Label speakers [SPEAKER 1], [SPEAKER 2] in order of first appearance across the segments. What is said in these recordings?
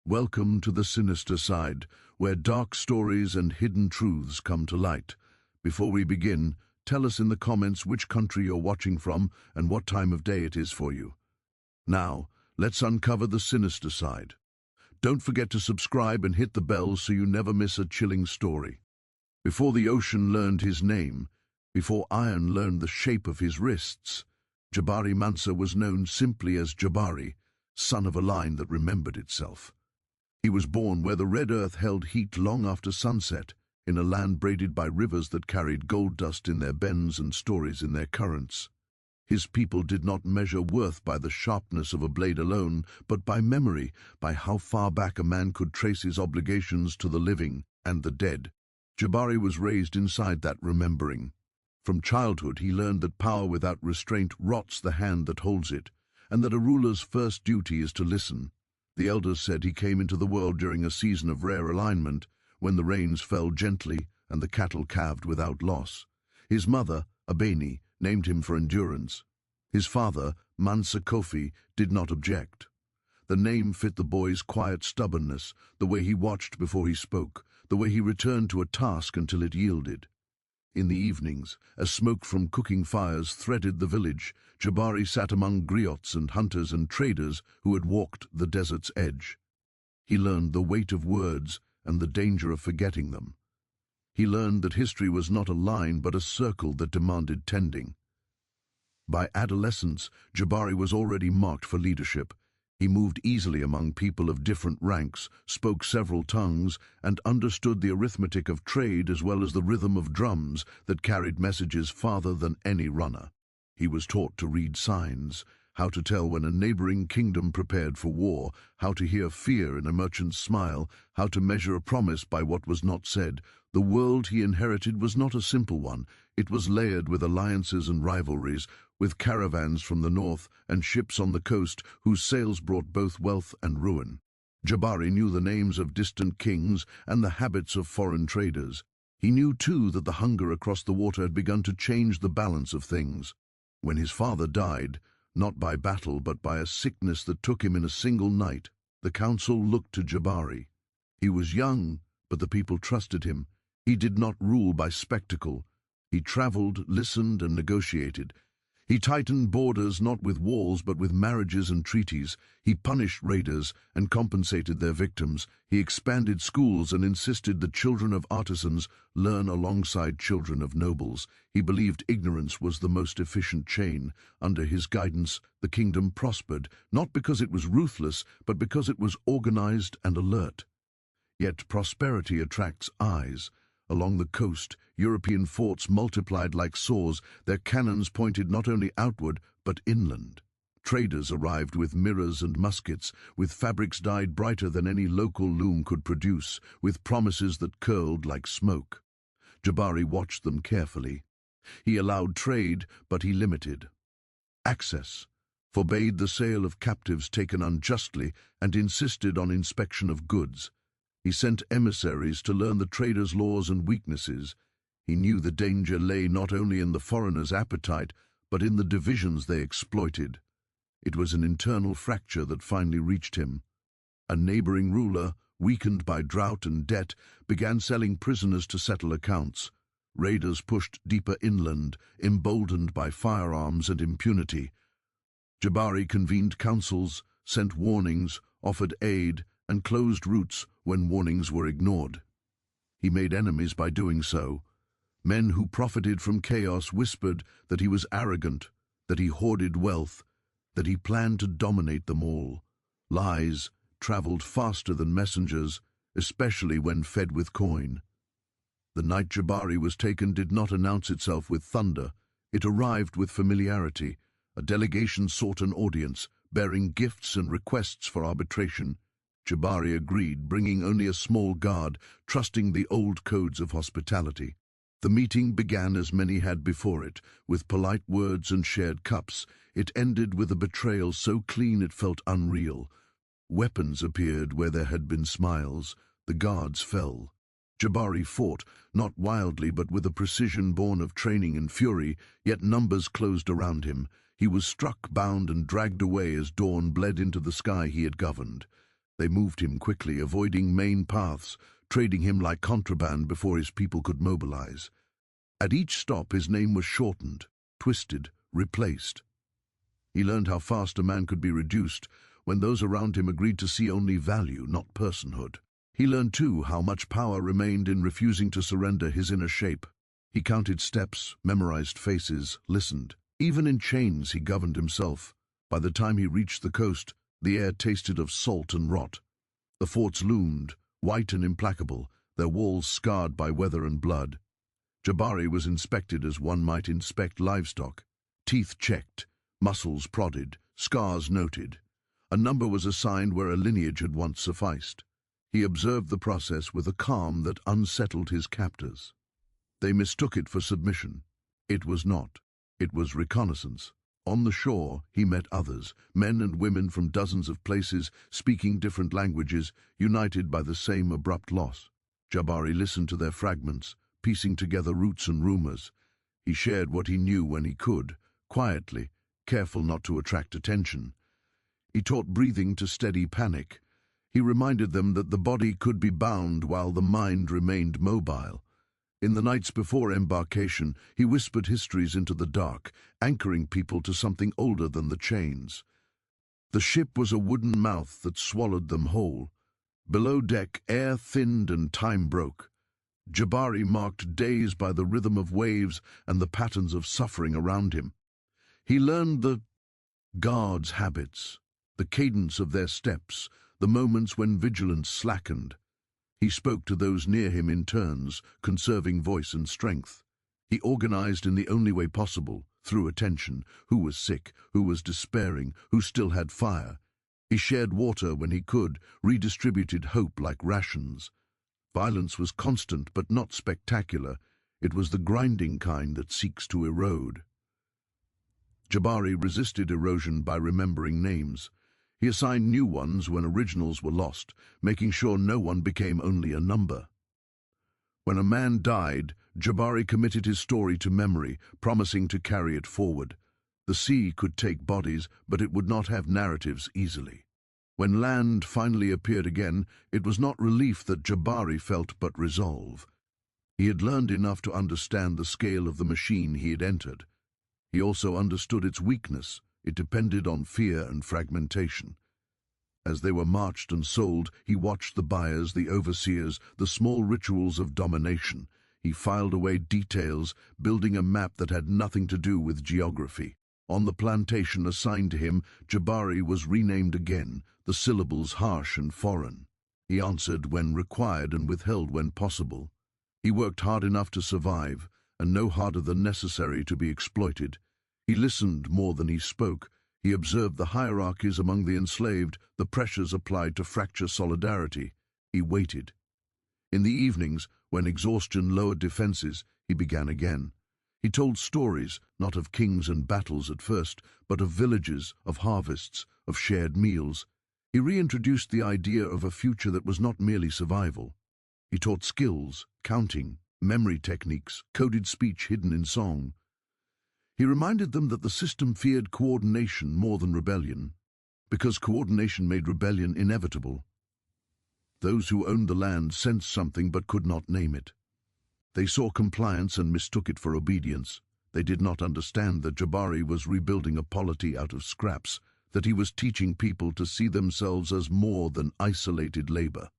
[SPEAKER 1] Welcome to the sinister side, where dark stories and hidden truths come to light. Before we begin, tell us in the comments which country you're watching from and what time of day it is for you. Now, let's uncover the sinister side. Don't forget to subscribe and hit the bell so you never miss a chilling story. Before the ocean learned his name, before iron learned the shape of his wrists, Jabari Mansa was known simply as Jabari, son of a line that remembered itself. He was born where the red earth held heat long after sunset, in a land braided by rivers that carried gold dust in their bends and stories in their currents. His people did not measure worth by the sharpness of a blade alone, but by memory, by how far back a man could trace his obligations to the living and the dead. Jabari was raised inside that remembering. From childhood he learned that power without restraint rots the hand that holds it, and that a ruler's first duty is to listen. The elders said he came into the world during a season of rare alignment, when the rains fell gently and the cattle calved without loss. His mother, Abeni, named him for endurance. His father, Mansa Kofi, did not object. The name fit the boy's quiet stubbornness, the way he watched before he spoke, the way he returned to a task until it yielded. In the evenings, as smoke from cooking fires threaded the village, Jabari sat among griots and hunters and traders who had walked the desert's edge. He learned the weight of words and the danger of forgetting them. He learned that history was not a line but a circle that demanded tending. By adolescence, Jabari was already marked for leadership. He moved easily among people of different ranks, spoke several tongues, and understood the arithmetic of trade as well as the rhythm of drums that carried messages farther than any runner. He was taught to read signs, how to tell when a neighboring kingdom prepared for war, how to hear fear in a merchant's smile, how to measure a promise by what was not said. The world he inherited was not a simple one. It was layered with alliances and rivalries, with caravans from the north and ships on the coast whose sails brought both wealth and ruin. Jabari knew the names of distant kings and the habits of foreign traders. He knew, too, that the hunger across the water had begun to change the balance of things. When his father died, not by battle but by a sickness that took him in a single night, the council looked to Jabari. He was young, but the people trusted him. He did not rule by spectacle. He traveled, listened, and negotiated. He tightened borders not with walls but with marriages and treaties. He punished raiders and compensated their victims. He expanded schools and insisted that children of artisans learn alongside children of nobles. He believed ignorance was the most efficient chain. Under his guidance, the kingdom prospered, not because it was ruthless, but because it was organized and alert. Yet prosperity attracts eyes. Along the coast, European forts multiplied like saws, their cannons pointed not only outward, but inland. Traders arrived with mirrors and muskets, with fabrics dyed brighter than any local loom could produce, with promises that curled like smoke. Jabari watched them carefully. He allowed trade, but he limited access, forbade the sale of captives taken unjustly, and insisted on inspection of goods. He sent emissaries to learn the traders' laws and weaknesses. He knew the danger lay not only in the foreigners' appetite, but in the divisions they exploited. It was an internal fracture that finally reached him. A neighboring ruler, weakened by drought and debt, began selling prisoners to settle accounts. Raiders pushed deeper inland, emboldened by firearms and impunity. Jabari convened councils, sent warnings, offered aid, and closed routes when warnings were ignored. He made enemies by doing so. Men who profited from chaos whispered that he was arrogant, that he hoarded wealth, that he planned to dominate them all. Lies traveled faster than messengers, especially when fed with coin. The night Jabari was taken did not announce itself with thunder. It arrived with familiarity. A delegation sought an audience, bearing gifts and requests for arbitration. Jabari agreed, bringing only a small guard, trusting the old codes of hospitality. The meeting began as many had before it, with polite words and shared cups. It ended with a betrayal so clean it felt unreal. Weapons appeared where there had been smiles. The guards fell. Jabari fought, not wildly but with a precision born of training and fury, yet numbers closed around him. He was struck, bound, and dragged away as dawn bled into the sky he had governed. They moved him quickly, avoiding main paths, trading him like contraband before his people could mobilize. At each stop, his name was shortened, twisted, replaced. He learned how fast a man could be reduced when those around him agreed to see only value, not personhood. He learned, too, how much power remained in refusing to surrender his inner shape. He counted steps, memorized faces, listened. Even in chains, he governed himself. By the time he reached the coast, the air tasted of salt and rot. The forts loomed, white and implacable, their walls scarred by weather and blood. Jabari was inspected as one might inspect livestock. Teeth checked, muscles prodded, scars noted. A number was assigned where a lineage had once sufficed. He observed the process with a calm that unsettled his captors. They mistook it for submission. It was not. It was reconnaissance. On the shore, he met others, men and women from dozens of places, speaking different languages, united by the same abrupt loss. Jabari listened to their fragments, piecing together roots and rumors. He shared what he knew when he could, quietly, careful not to attract attention. He taught breathing to steady panic. He reminded them that the body could be bound while the mind remained mobile. In the nights before embarkation, he whispered histories into the dark, anchoring people to something older than the chains. The ship was a wooden mouth that swallowed them whole. Below deck, air thinned and time broke. Jabari marked days by the rhythm of waves and the patterns of suffering around him. He learned the guards' habits, the cadence of their steps, the moments when vigilance slackened. He spoke to those near him in turns, conserving voice and strength. He organized in the only way possible, through attention, who was sick, who was despairing, who still had fire. He shared water when he could, redistributed hope like rations. Violence was constant but not spectacular. It was the grinding kind that seeks to erode. Jabari resisted erosion by remembering names. He assigned new ones when originals were lost, making sure no one became only a number. When a man died, Jabari committed his story to memory, promising to carry it forward. The sea could take bodies, but it would not have narratives easily. When land finally appeared again, it was not relief that Jabari felt but resolve. He had learned enough to understand the scale of the machine he had entered. He also understood its weakness. It depended on fear and fragmentation. As they were marched and sold, he watched the buyers, the overseers, the small rituals of domination. He filed away details, building a map that had nothing to do with geography. On the plantation assigned to him, Jabari was renamed again, the syllables harsh and foreign. He answered when required and withheld when possible. He worked hard enough to survive, and no harder than necessary to be exploited. He listened more than he spoke. He observed the hierarchies among the enslaved, the pressures applied to fracture solidarity. He waited. In the evenings, when exhaustion lowered defenses, he began again. He told stories, not of kings and battles at first, but of villages, of harvests, of shared meals. He reintroduced the idea of a future that was not merely survival. He taught skills, counting, memory techniques, coded speech hidden in song. He reminded them that the system feared coordination more than rebellion, because coordination made rebellion inevitable. Those who owned the land sensed something but could not name it. They saw compliance and mistook it for obedience. They did not understand that Jabari was rebuilding a polity out of scraps, that he was teaching people to see themselves as more than isolated labor.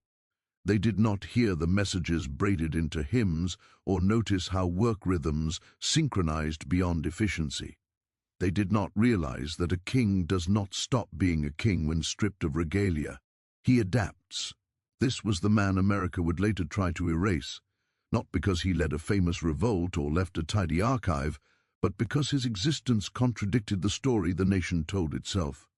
[SPEAKER 1] They did not hear the messages braided into hymns or notice how work rhythms synchronized beyond efficiency. They did not realize that a king does not stop being a king when stripped of regalia. He adapts. This was the man America would later try to erase, not because he led a famous revolt or left a tidy archive, but because his existence contradicted the story the nation told itself.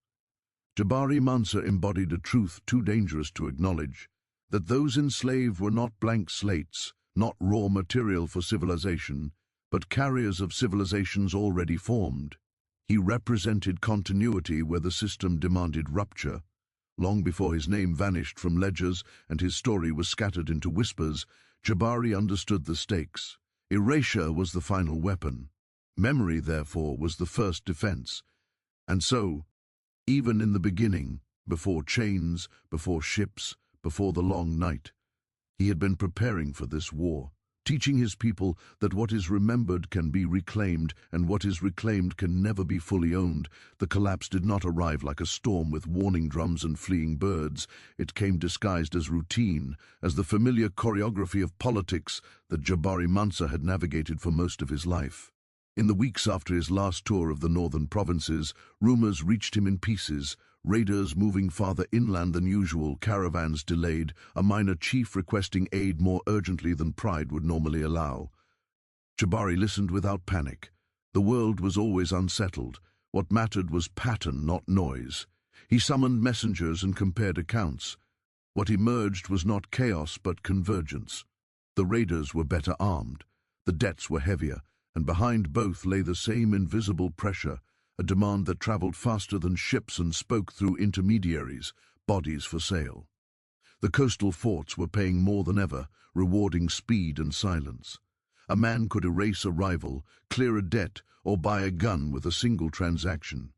[SPEAKER 1] Jabari Mansa embodied a truth too dangerous to acknowledge, that those enslaved were not blank slates, not raw material for civilization, but carriers of civilizations already formed. He represented continuity where the system demanded rupture. Long before his name vanished from ledgers and his story was scattered into whispers, Jabari understood the stakes. Erasure was the final weapon. Memory, therefore, was the first defense. And so, even in the beginning, Before chains, before ships, before the long night. He had been preparing for this war, teaching his people that what is remembered can be reclaimed, and what is reclaimed can never be fully owned. The collapse did not arrive like a storm with warning drums and fleeing birds. It came disguised as routine, as the familiar choreography of politics that Jabari Mansa had navigated for most of his life. In the weeks after his last tour of the northern provinces, rumors reached him in pieces. Raiders moving farther inland than usual, caravans delayed, a minor chief requesting aid more urgently than pride would normally allow. Jabari listened without panic. The world was always unsettled. What mattered was pattern, not noise. He summoned messengers and compared accounts. What emerged was not chaos but convergence. The raiders were better armed, the debts were heavier, and behind both lay the same invisible pressure, a demand that traveled faster than ships and spoke through intermediaries, bodies for sale. The coastal forts were paying more than ever, rewarding speed and silence. A man could erase a rival, clear a debt, or buy a gun with a single transaction.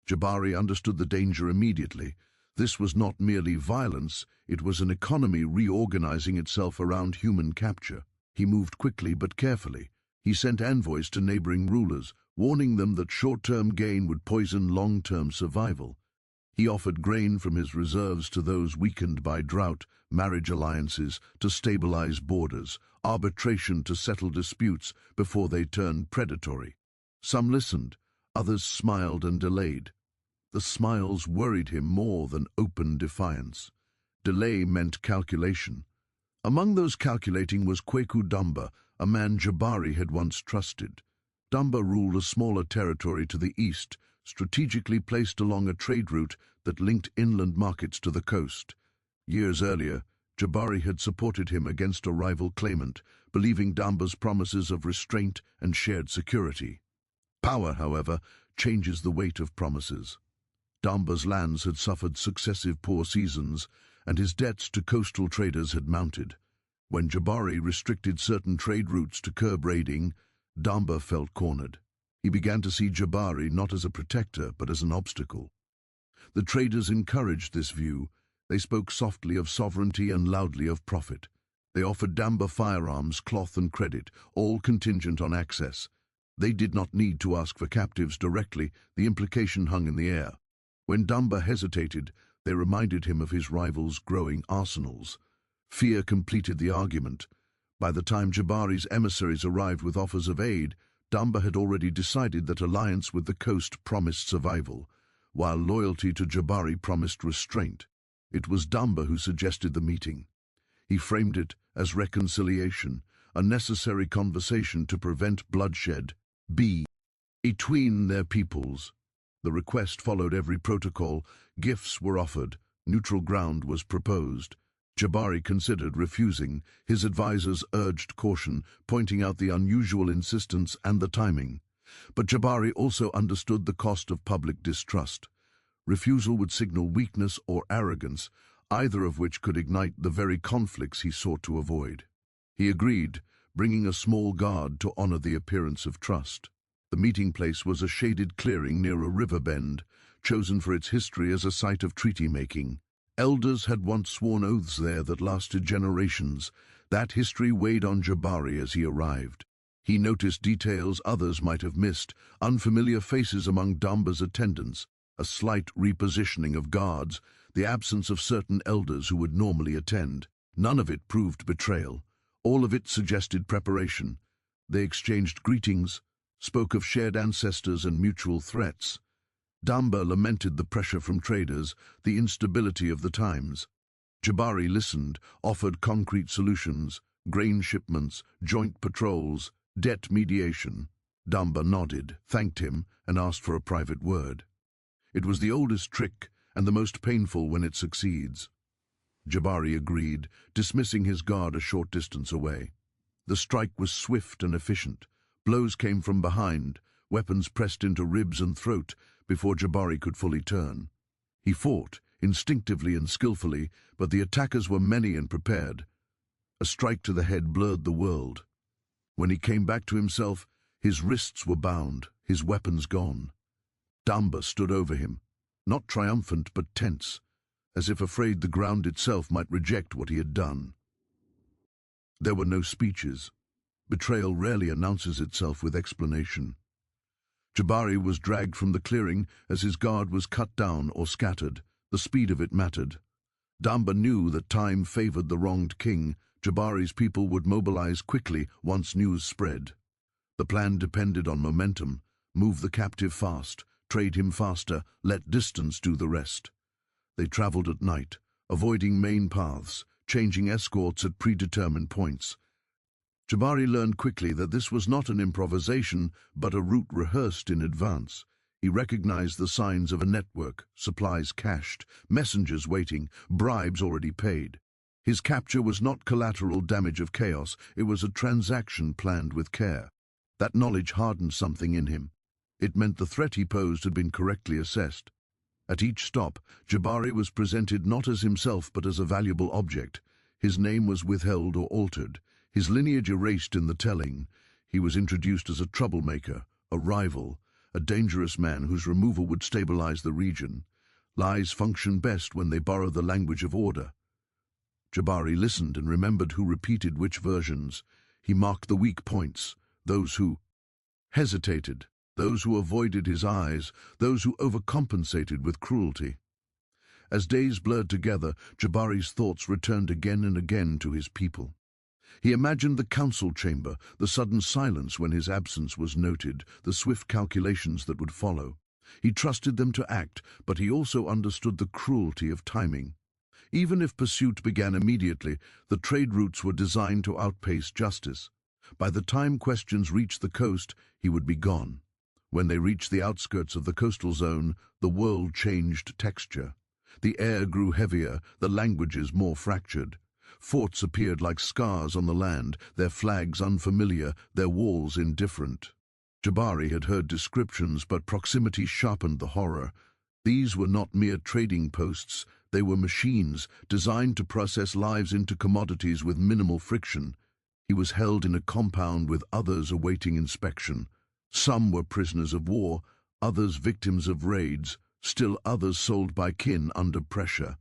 [SPEAKER 1] Jabari understood the danger immediately. This was not merely violence, it was an economy reorganizing itself around human capture. He moved quickly but carefully. He sent envoys to neighboring rulers, warning them that short-term gain would poison long-term survival. He offered grain from his reserves to those weakened by drought, marriage alliances to stabilize borders, arbitration to settle disputes before they turned predatory. Some listened, others smiled and delayed. The smiles worried him more than open defiance. Delay meant calculation. Among those calculating was Kweku Dumba, a man Jabari had once trusted. Dumba ruled a smaller territory to the east, strategically placed along a trade route that linked inland markets to the coast. Years earlier, Jabari had supported him against a rival claimant, believing Dumba's promises of restraint and shared security. Power, however, changes the weight of promises. Dumba's lands had suffered successive poor seasons, and his debts to coastal traders had mounted. When Jabari restricted certain trade routes to curb raiding, Dumba felt cornered. He began to see Jabari not as a protector, but as an obstacle. The traders encouraged this view. They spoke softly of sovereignty and loudly of profit. They offered Dumba firearms, cloth and credit, all contingent on access. They did not need to ask for captives directly, the implication hung in the air. When Dumba hesitated, they reminded him of his rivals' growing arsenals. Fear completed the argument. By the time Jabari's emissaries arrived with offers of aid, Dumba had already decided that alliance with the coast promised survival, while loyalty to Jabari promised restraint. It was Dumba who suggested the meeting. He framed it as reconciliation, a necessary conversation to prevent bloodshed, between their peoples. The request followed every protocol, gifts were offered, neutral ground was proposed. Jabari considered refusing. His advisors urged caution, pointing out the unusual insistence and the timing. But Jabari also understood the cost of public distrust. Refusal would signal weakness or arrogance, either of which could ignite the very conflicts he sought to avoid. He agreed, bringing a small guard to honor the appearance of trust. The meeting place was a shaded clearing near a river bend, chosen for its history as a site of treaty-making. Elders had once sworn oaths there that lasted generations. That history weighed on Jabari as he arrived. He noticed details others might have missed, unfamiliar faces among Dumba's attendants, a slight repositioning of guards, the absence of certain elders who would normally attend. None of it proved betrayal. All of it suggested preparation. They exchanged greetings, spoke of shared ancestors and mutual threats. Dumba lamented the pressure from traders, the instability of the times. Jabari listened, offered concrete solutions, grain shipments, joint patrols, debt mediation. Dumba nodded, thanked him, and asked for a private word. It was the oldest trick, and the most painful when it succeeds. Jabari agreed, dismissing his guard a short distance away. The strike was swift and efficient. Blows came from behind, weapons pressed into ribs and throat before Jabari could fully turn. He fought, instinctively and skillfully, but the attackers were many and prepared. A strike to the head blurred the world. When he came back to himself, his wrists were bound, his weapons gone. Dumba stood over him, not triumphant but tense. as if afraid the ground itself might reject what he had done. There were no speeches. Betrayal rarely announces itself with explanation. Jabari was dragged from the clearing as his guard was cut down or scattered. The speed of it mattered. Damba knew that time favored the wronged king. Jabari's people would mobilize quickly once news spread. The plan depended on momentum. Move the captive fast, trade him faster, let distance do the rest. They traveled at night, avoiding main paths, changing escorts at predetermined points. Jabari learned quickly that this was not an improvisation, but a route rehearsed in advance. He recognized the signs of a network, supplies cached, messengers waiting, bribes already paid. His capture was not collateral damage of chaos, it was a transaction planned with care. That knowledge hardened something in him. It meant the threat he posed had been correctly assessed. At each stop, Jabari was presented not as himself but as a valuable object. His name was withheld or altered, his lineage erased in the telling. He was introduced as a troublemaker, a rival, a dangerous man whose removal would stabilize the region. Lies function best when they borrow the language of order. Jabari listened and remembered who repeated which versions. He marked the weak points, those who hesitated, those who avoided his eyes, those who overcompensated with cruelty. As days blurred together, Jabari's thoughts returned again and again to his people. He imagined the council chamber, the sudden silence when his absence was noted, the swift calculations that would follow. He trusted them to act, but he also understood the cruelty of timing. Even if pursuit began immediately, the trade routes were designed to outpace justice. By the time questions reached the coast, he would be gone. When they reached the outskirts of the coastal zone, the world changed texture. The air grew heavier, the languages more fractured. Forts appeared like scars on the land, their flags unfamiliar, their walls indifferent. Jabari had heard descriptions, but proximity sharpened the horror. These were not mere trading posts, they were machines designed to process lives into commodities with minimal friction. He was held in a compound with others awaiting inspection. Some were prisoners of war, others victims of raids, still others sold by kin under pressure.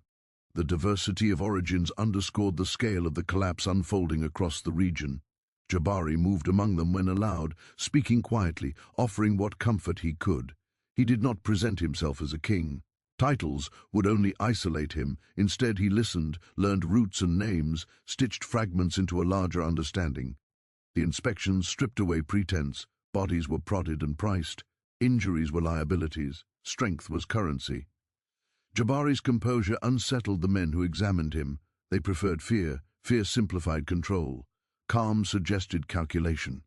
[SPEAKER 1] The diversity of origins underscored the scale of the collapse unfolding across the region. Jabari moved among them when allowed, speaking quietly, offering what comfort he could. He did not present himself as a king. Titles would only isolate him. Instead, he listened, learned roots and names, stitched fragments into a larger understanding. The inspections stripped away pretense. Bodies were prodded and priced. Injuries were liabilities. Strength was currency. Jabari's composure unsettled the men who examined him. They preferred fear. Fear simplified control. Calm suggested calculation.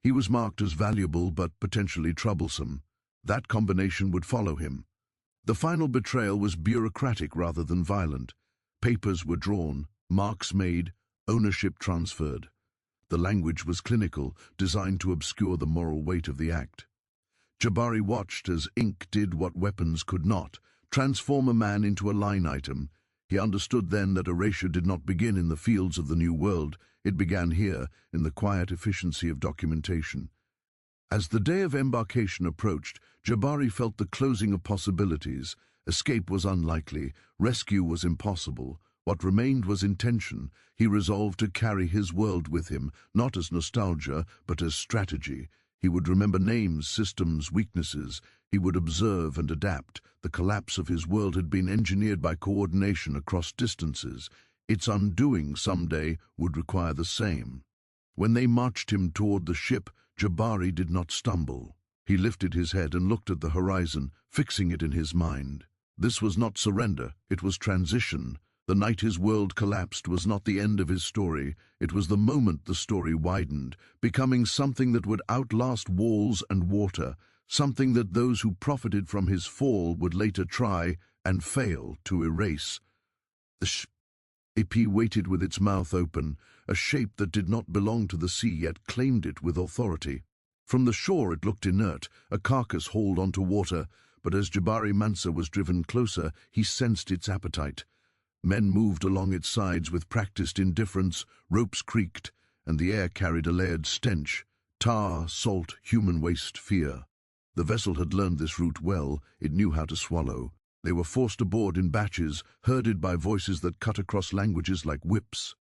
[SPEAKER 1] He was marked as valuable but potentially troublesome. That combination would follow him. The final betrayal was bureaucratic rather than violent. Papers were drawn, marks made, ownership transferred. The language was clinical, designed to obscure the moral weight of the act. Jabari watched as ink did what weapons could not, transform a man into a line item. He understood then that erasure did not begin in the fields of the New World. It began here, in the quiet efficiency of documentation. As the day of embarkation approached, Jabari felt the closing of possibilities. Escape was unlikely, rescue was impossible. What remained was intention. He resolved to carry his world with him, not as nostalgia, but as strategy. He would remember names, systems, weaknesses. He would observe and adapt. The collapse of his world had been engineered by coordination across distances. Its undoing someday would require the same. When they marched him toward the ship, Jabari did not stumble. He lifted his head and looked at the horizon, fixing it in his mind. This was not surrender, it was transition. The night his world collapsed was not the end of his story. It was the moment the story widened, becoming something that would outlast walls and water, something that those who profited from his fall would later try and fail to erase. The ship waited with its mouth open, a shape that did not belong to the sea yet claimed it with authority. From the shore it looked inert, a carcass hauled onto water, but as Jabari Mansa was driven closer, he sensed its appetite. Men moved along its sides with practiced indifference, ropes creaked, and the air carried a layered stench: tar, salt, human waste, fear. The vessel had learned this route well, it knew how to swallow. They were forced aboard in batches, herded by voices that cut across languages like whips.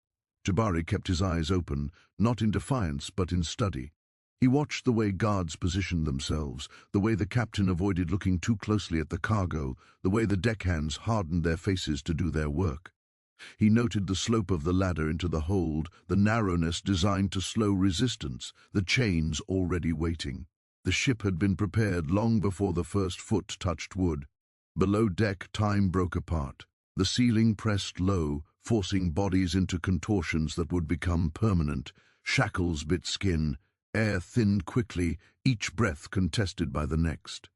[SPEAKER 1] Jabari kept his eyes open, not in defiance but in study. He watched the way guards positioned themselves, the way the captain avoided looking too closely at the cargo, the way the deckhands hardened their faces to do their work. He noted the slope of the ladder into the hold, the narrowness designed to slow resistance, the chains already waiting. The ship had been prepared long before the first foot touched wood. Below deck, time broke apart. The ceiling pressed low, forcing bodies into contortions that would become permanent. Shackles bit skin, air thinned quickly, each breath contested by the next.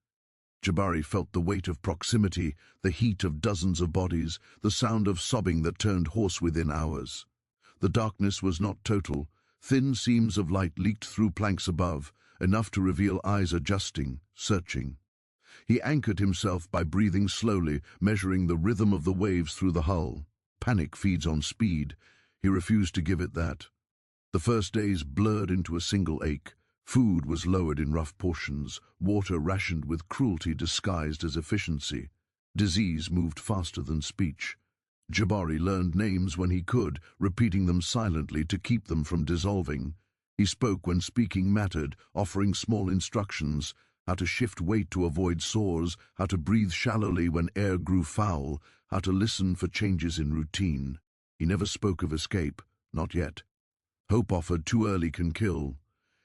[SPEAKER 1] Jabari felt the weight of proximity, the heat of dozens of bodies, the sound of sobbing that turned hoarse within hours. The darkness was not total. Thin seams of light leaked through planks above, enough to reveal eyes adjusting, searching. He anchored himself by breathing slowly, measuring the rhythm of the waves through the hull. Panic feeds on speed. He refused to give it that. The first days blurred into a single ache. Food was lowered in rough portions, water rationed with cruelty disguised as efficiency. Disease moved faster than speech. Jabari learned names when he could, repeating them silently to keep them from dissolving. He spoke when speaking mattered, offering small instructions, how to shift weight to avoid sores, how to breathe shallowly when air grew foul, how to listen for changes in routine. He never spoke of escape, not yet. Hope offered too early can kill.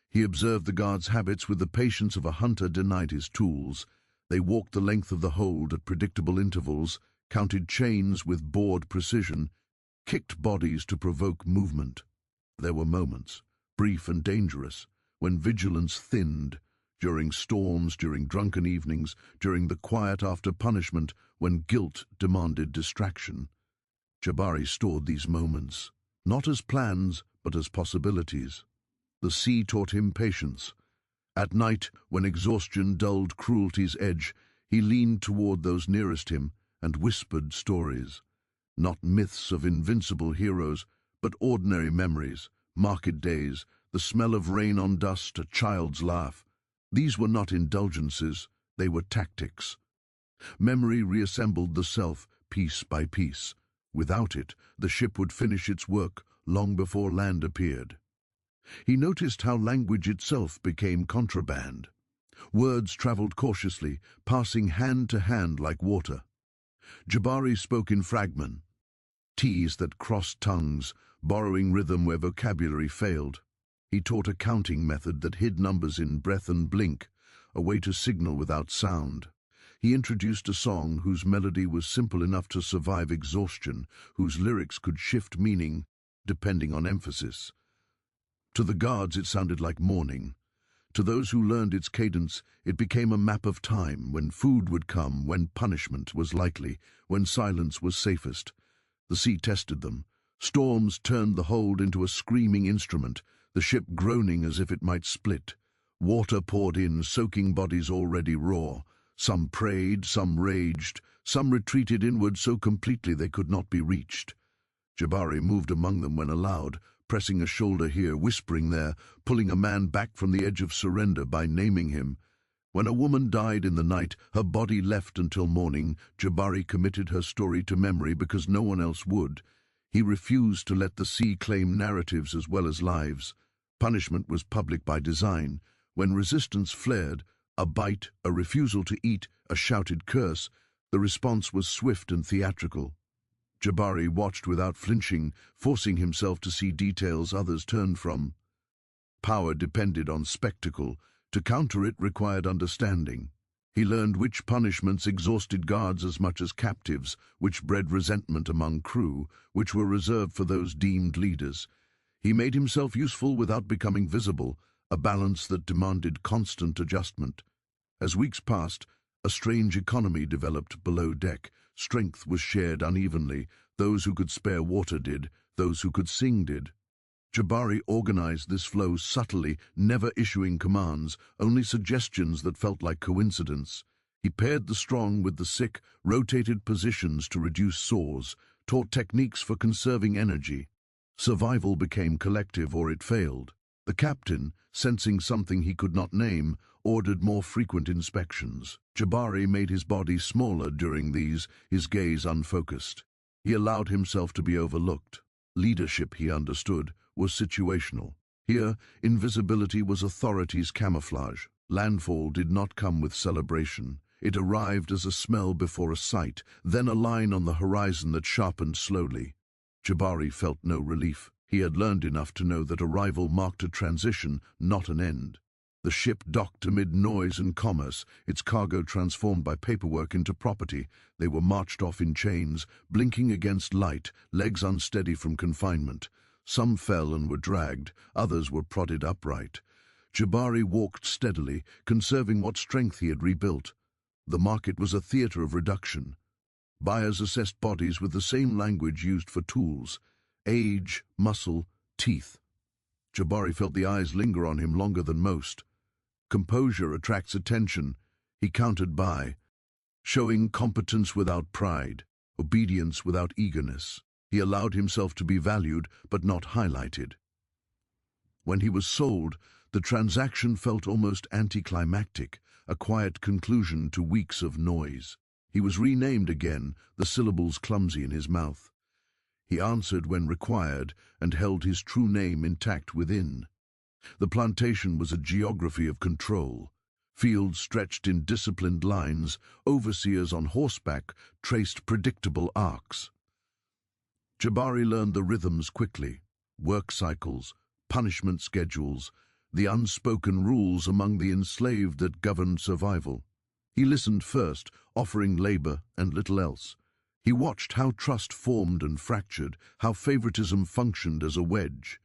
[SPEAKER 1] He observed the guards' habits with the patience of a hunter denied his tools. They walked the length of the hold at predictable intervals, counted chains with bored precision, kicked bodies to provoke movement. There were moments, brief and dangerous, when vigilance thinned, during storms, during drunken evenings, during the quiet after punishment, when guilt demanded distraction. Jabari stored these moments, not as plans, but as possibilities. The sea taught him patience. At night, when exhaustion dulled cruelty's edge, he leaned toward those nearest him and whispered stories. Not myths of invincible heroes, but ordinary memories, market days, the smell of rain on dust, a child's laugh. These were not indulgences, they were tactics. Memory reassembled the self, piece by piece. Without it, the ship would finish its work long before land appeared. He noticed how language itself became contraband. Words traveled cautiously, passing hand to hand like water. Jabari spoke in fragment, T's that crossed tongues, borrowing rhythm where vocabulary failed. He taught a counting method that hid numbers in breath and blink, a way to signal without sound. He introduced a song whose melody was simple enough to survive exhaustion, whose lyrics could shift meaning depending on emphasis. To the guards it sounded like mourning. To those who learned its cadence, it became a map of time, when food would come, when punishment was likely, when silence was safest. The sea tested them. Storms turned the hold into a screaming instrument, the ship groaning as if it might split. Water poured in, soaking bodies already raw. Some prayed, some raged, some retreated inward so completely they could not be reached. Jabari moved among them when allowed, pressing a shoulder here, whispering there, pulling a man back from the edge of surrender by naming him. When a woman died in the night, her body left until morning, Jabari committed her story to memory because no one else would. He refused to let the sea claim narratives as well as lives. Punishment was public by design. When resistance flared, a bite, a refusal to eat, a shouted curse, the response was swift and theatrical. Jabari watched without flinching, forcing himself to see details others turned from. Power depended on spectacle. To counter it required understanding. He learned which punishments exhausted guards as much as captives, which bred resentment among crew, which were reserved for those deemed leaders. He made himself useful without becoming visible, a balance that demanded constant adjustment. As weeks passed, a strange economy developed below deck. Strength was shared unevenly. Those who could spare water did, those who could sing did. Jabari organized this flow subtly, never issuing commands, only suggestions that felt like coincidence. He paired the strong with the sick, rotated positions to reduce sores, taught techniques for conserving energy. Survival became collective or it failed. The captain, sensing something he could not name, ordered more frequent inspections. Jabari made his body smaller during these, his gaze unfocused. He allowed himself to be overlooked. Leadership, he understood, was situational. Here, invisibility was authority's camouflage. Landfall did not come with celebration. It arrived as a smell before a sight, then a line on the horizon that sharpened slowly. Jabari felt no relief. He had learned enough to know that arrival marked a transition, not an end. The ship docked amid noise and commerce, its cargo transformed by paperwork into property. They were marched off in chains, blinking against light, legs unsteady from confinement. Some fell and were dragged, others were prodded upright. Jabari walked steadily, conserving what strength he had rebuilt. The market was a theater of reduction. Buyers assessed bodies with the same language used for tools: age, muscle, teeth. Jabari felt the eyes linger on him longer than most. Composure attracts attention, he countered by, showing competence without pride, obedience without eagerness. He allowed himself to be valued, but not highlighted. When he was sold, the transaction felt almost anticlimactic, a quiet conclusion to weeks of noise. He was renamed again, the syllables clumsy in his mouth. He answered when required and held his true name intact within. The plantation was a geography of control. Fields stretched in disciplined lines, overseers on horseback traced predictable arcs. Jabari learned the rhythms quickly: work cycles, punishment schedules, the unspoken rules among the enslaved that governed survival. He listened first, offering labor and little else. He watched how trust formed and fractured, how favoritism functioned as a wedge.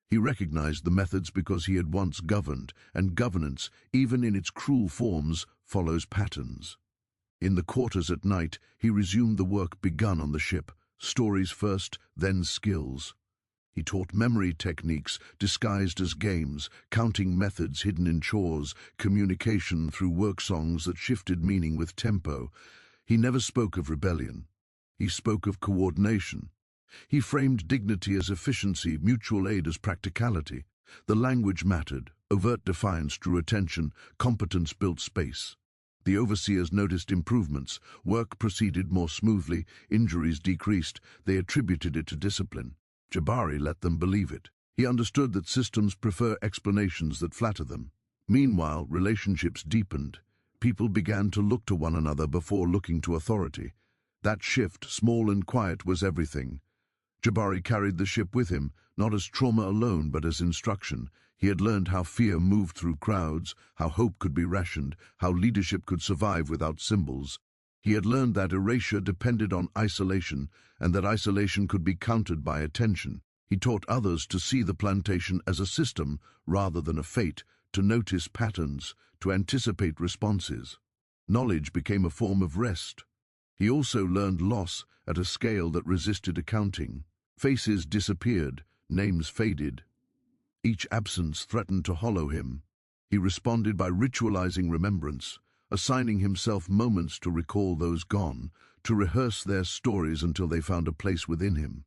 [SPEAKER 1] He recognized the methods because he had once governed, and governance, even in its cruel forms, follows patterns. In the quarters at night, he resumed the work begun on the ship: stories first, then skills. He taught memory techniques disguised as games, counting methods hidden in chores, communication through work songs that shifted meaning with tempo. He never spoke of rebellion. He spoke of coordination. He framed dignity as efficiency, mutual aid as practicality. The language mattered. Overt defiance drew attention. Competence built space. The overseers noticed improvements. Work proceeded more smoothly. Injuries decreased. They attributed it to discipline. Jabari let them believe it. He understood that systems prefer explanations that flatter them. Meanwhile, relationships deepened. People began to look to one another before looking to authority. That shift, small and quiet, was everything. Jabari carried the ship with him, not as trauma alone, but as instruction. He had learned how fear moved through crowds, how hope could be rationed, how leadership could survive without symbols. He had learned that erasure depended on isolation, and that isolation could be countered by attention. He taught others to see the plantation as a system rather than a fate, to notice patterns, to anticipate responses. Knowledge became a form of rest. He also learned loss at a scale that resisted accounting. Faces disappeared, names faded. Each absence threatened to hollow him. He responded by ritualizing remembrance, assigning himself moments to recall those gone, to rehearse their stories until they found a place within him.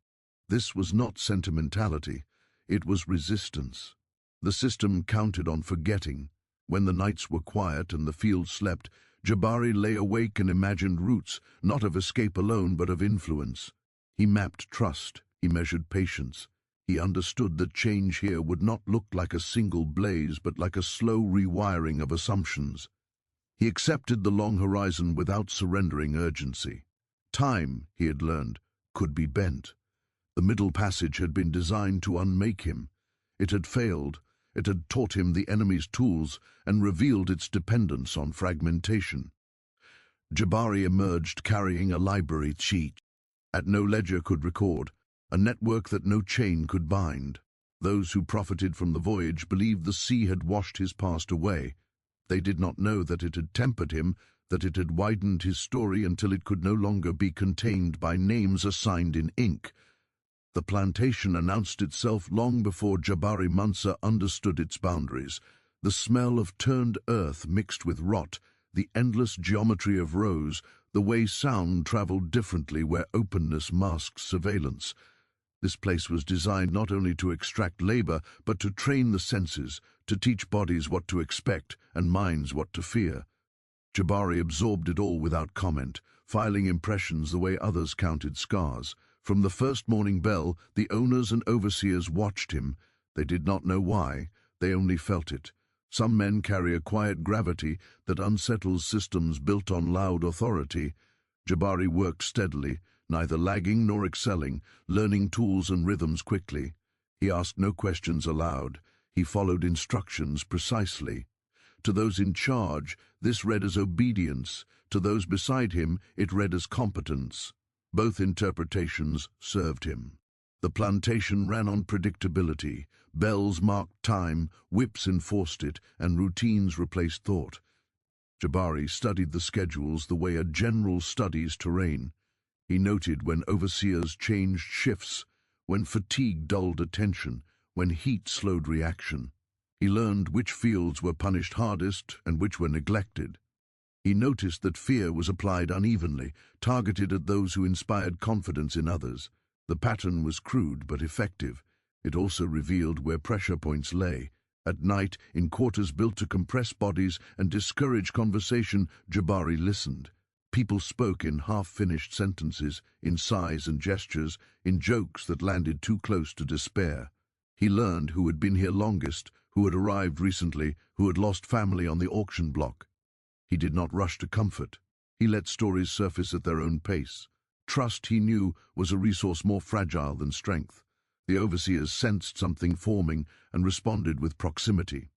[SPEAKER 1] This was not sentimentality, it was resistance. The system counted on forgetting. When the nights were quiet and the field slept, Jabari lay awake and imagined routes, not of escape alone, but of influence. He mapped trust, he measured patience. He understood that change here would not look like a single blaze, but like a slow rewiring of assumptions. He accepted the long horizon without surrendering urgency. Time, he had learned, could be bent. The middle passage had been designed to unmake him. It had failed. It had taught him the enemy's tools and revealed its dependence on fragmentation. Jabari emerged carrying a library cheat. At no ledger could record, a network that no chain could bind. Those who profited from the voyage believed the sea had washed his past away. They did not know that it had tempered him, that it had widened his story until it could no longer be contained by names assigned in ink. The plantation announced itself long before Jabari Mansa understood its boundaries. The smell of turned earth mixed with rot, the endless geometry of rows, the way sound traveled differently where openness masked surveillance. This place was designed not only to extract labor, but to train the senses, to teach bodies what to expect and minds what to fear. Jabari absorbed it all without comment, filing impressions the way others counted scars. From the first morning bell, the owners and overseers watched him. They did not know why, they only felt it. Some men carry a quiet gravity that unsettles systems built on loud authority. Jabari worked steadily, neither lagging nor excelling, learning tools and rhythms quickly. He asked no questions aloud. He followed instructions precisely. To those in charge, this read as obedience. To those beside him, it read as competence. Both interpretations served him. The plantation ran on predictability. Bells marked time, whips enforced it, and routines replaced thought. Jabari studied the schedules the way a general studies terrain. He noted when overseers changed shifts, when fatigue dulled attention, when heat slowed reaction. He learned which fields were punished hardest and which were neglected. He noticed that fear was applied unevenly, targeted at those who inspired confidence in others. The pattern was crude but effective. It also revealed where pressure points lay. At night, in quarters built to compress bodies and discourage conversation, Jabari listened. People spoke in half-finished sentences, in sighs and gestures, in jokes that landed too close to despair. He learned who had been here longest, who had arrived recently, who had lost family on the auction block. He did not rush to comfort. He let stories surface at their own pace. Trust, he knew, was a resource more fragile than strength. The overseers sensed something forming and responded with proximity.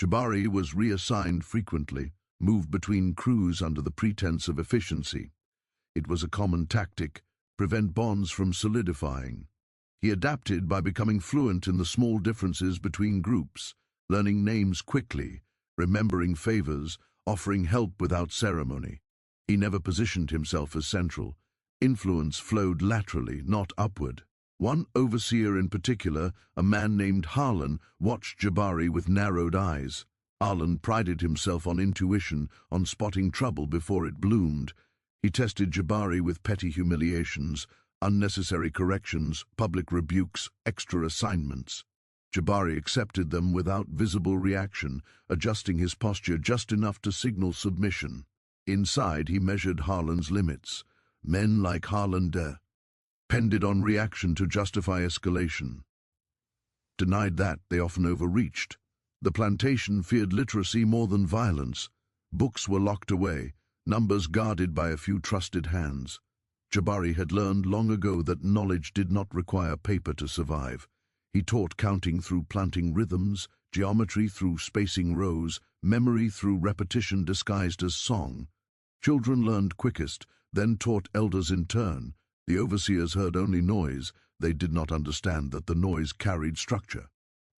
[SPEAKER 1] Jabari was reassigned frequently, moved between crews under the pretense of efficiency. It was a common tactic, prevent bonds from solidifying. He adapted by becoming fluent in the small differences between groups, learning names quickly, remembering favors, offering help without ceremony. He never positioned himself as central. Influence flowed laterally, not upward. One overseer in particular, a man named Harlan, watched Jabari with narrowed eyes. Harlan prided himself on intuition, on spotting trouble before it bloomed. He tested Jabari with petty humiliations, unnecessary corrections, public rebukes, extra assignments. Jabari accepted them without visible reaction, adjusting his posture just enough to signal submission. Inside, he measured Harlan's limits. Men like Harlan depended on reaction to justify escalation. Denied that, they often overreached. The plantation feared literacy more than violence. Books were locked away, numbers guarded by a few trusted hands. Jabari had learned long ago that knowledge did not require paper to survive. He taught counting through planting rhythms, geometry through spacing rows, memory through repetition disguised as song. Children learned quickest, then taught elders in turn. The overseers heard only noise. They did not understand that the noise carried structure.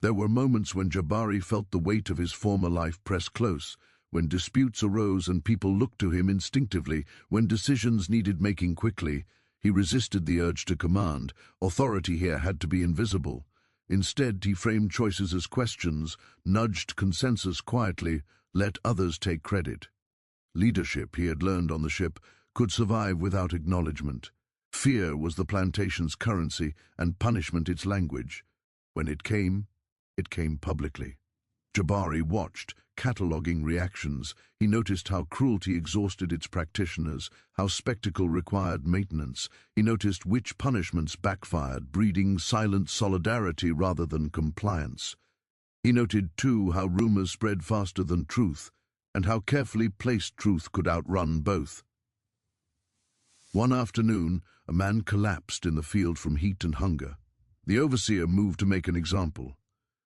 [SPEAKER 1] There were moments when Jabari felt the weight of his former life press close, when disputes arose and people looked to him instinctively, when decisions needed making quickly. He resisted the urge to command. Authority here had to be invisible. Instead, he framed choices as questions, nudged consensus quietly, let others take credit. Leadership, he had learned on the ship, could survive without acknowledgement. Fear was the plantation's currency and punishment its language. When it came publicly. Jabari watched, cataloguing reactions. He noticed how cruelty exhausted its practitioners, how spectacle required maintenance. He noticed which punishments backfired, breeding silent solidarity rather than compliance. He noted, too, how rumors spread faster than truth, and how carefully placed truth could outrun both. One afternoon, a man collapsed in the field from heat and hunger. The overseer moved to make an example.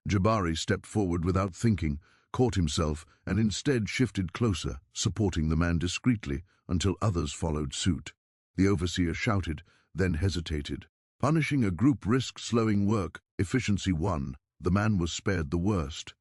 [SPEAKER 1] Jabari stepped forward without thinking, caught himself, and instead shifted closer, supporting the man discreetly until others followed suit. The overseer shouted, then hesitated. Punishing a group risked slowing work. Efficiency won. The man was spared the worst.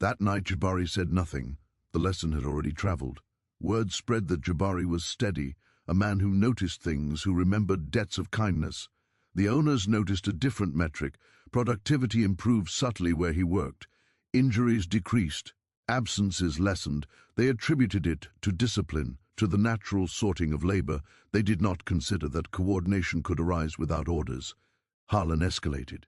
[SPEAKER 1] That night Jabari said nothing. The lesson had already traveled. Word spread that Jabari was steady, a man who noticed things, who remembered debts of kindness. The owners noticed a different metric. Productivity improved subtly where he worked. Injuries decreased. Absences lessened. They attributed it to discipline, to the natural sorting of labor. They did not consider that coordination could arise without orders. Harlan escalated.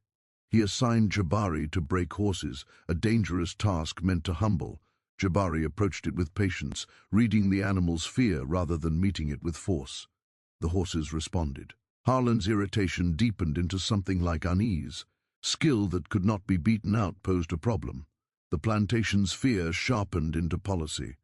[SPEAKER 1] He assigned Jabari to break horses, a dangerous task meant to humble. Jabari approached it with patience, reading the animal's fear rather than meeting it with force. The horses responded. Harlan's irritation deepened into something like unease. Skill that could not be beaten out posed a problem. The plantation's fear sharpened into policy.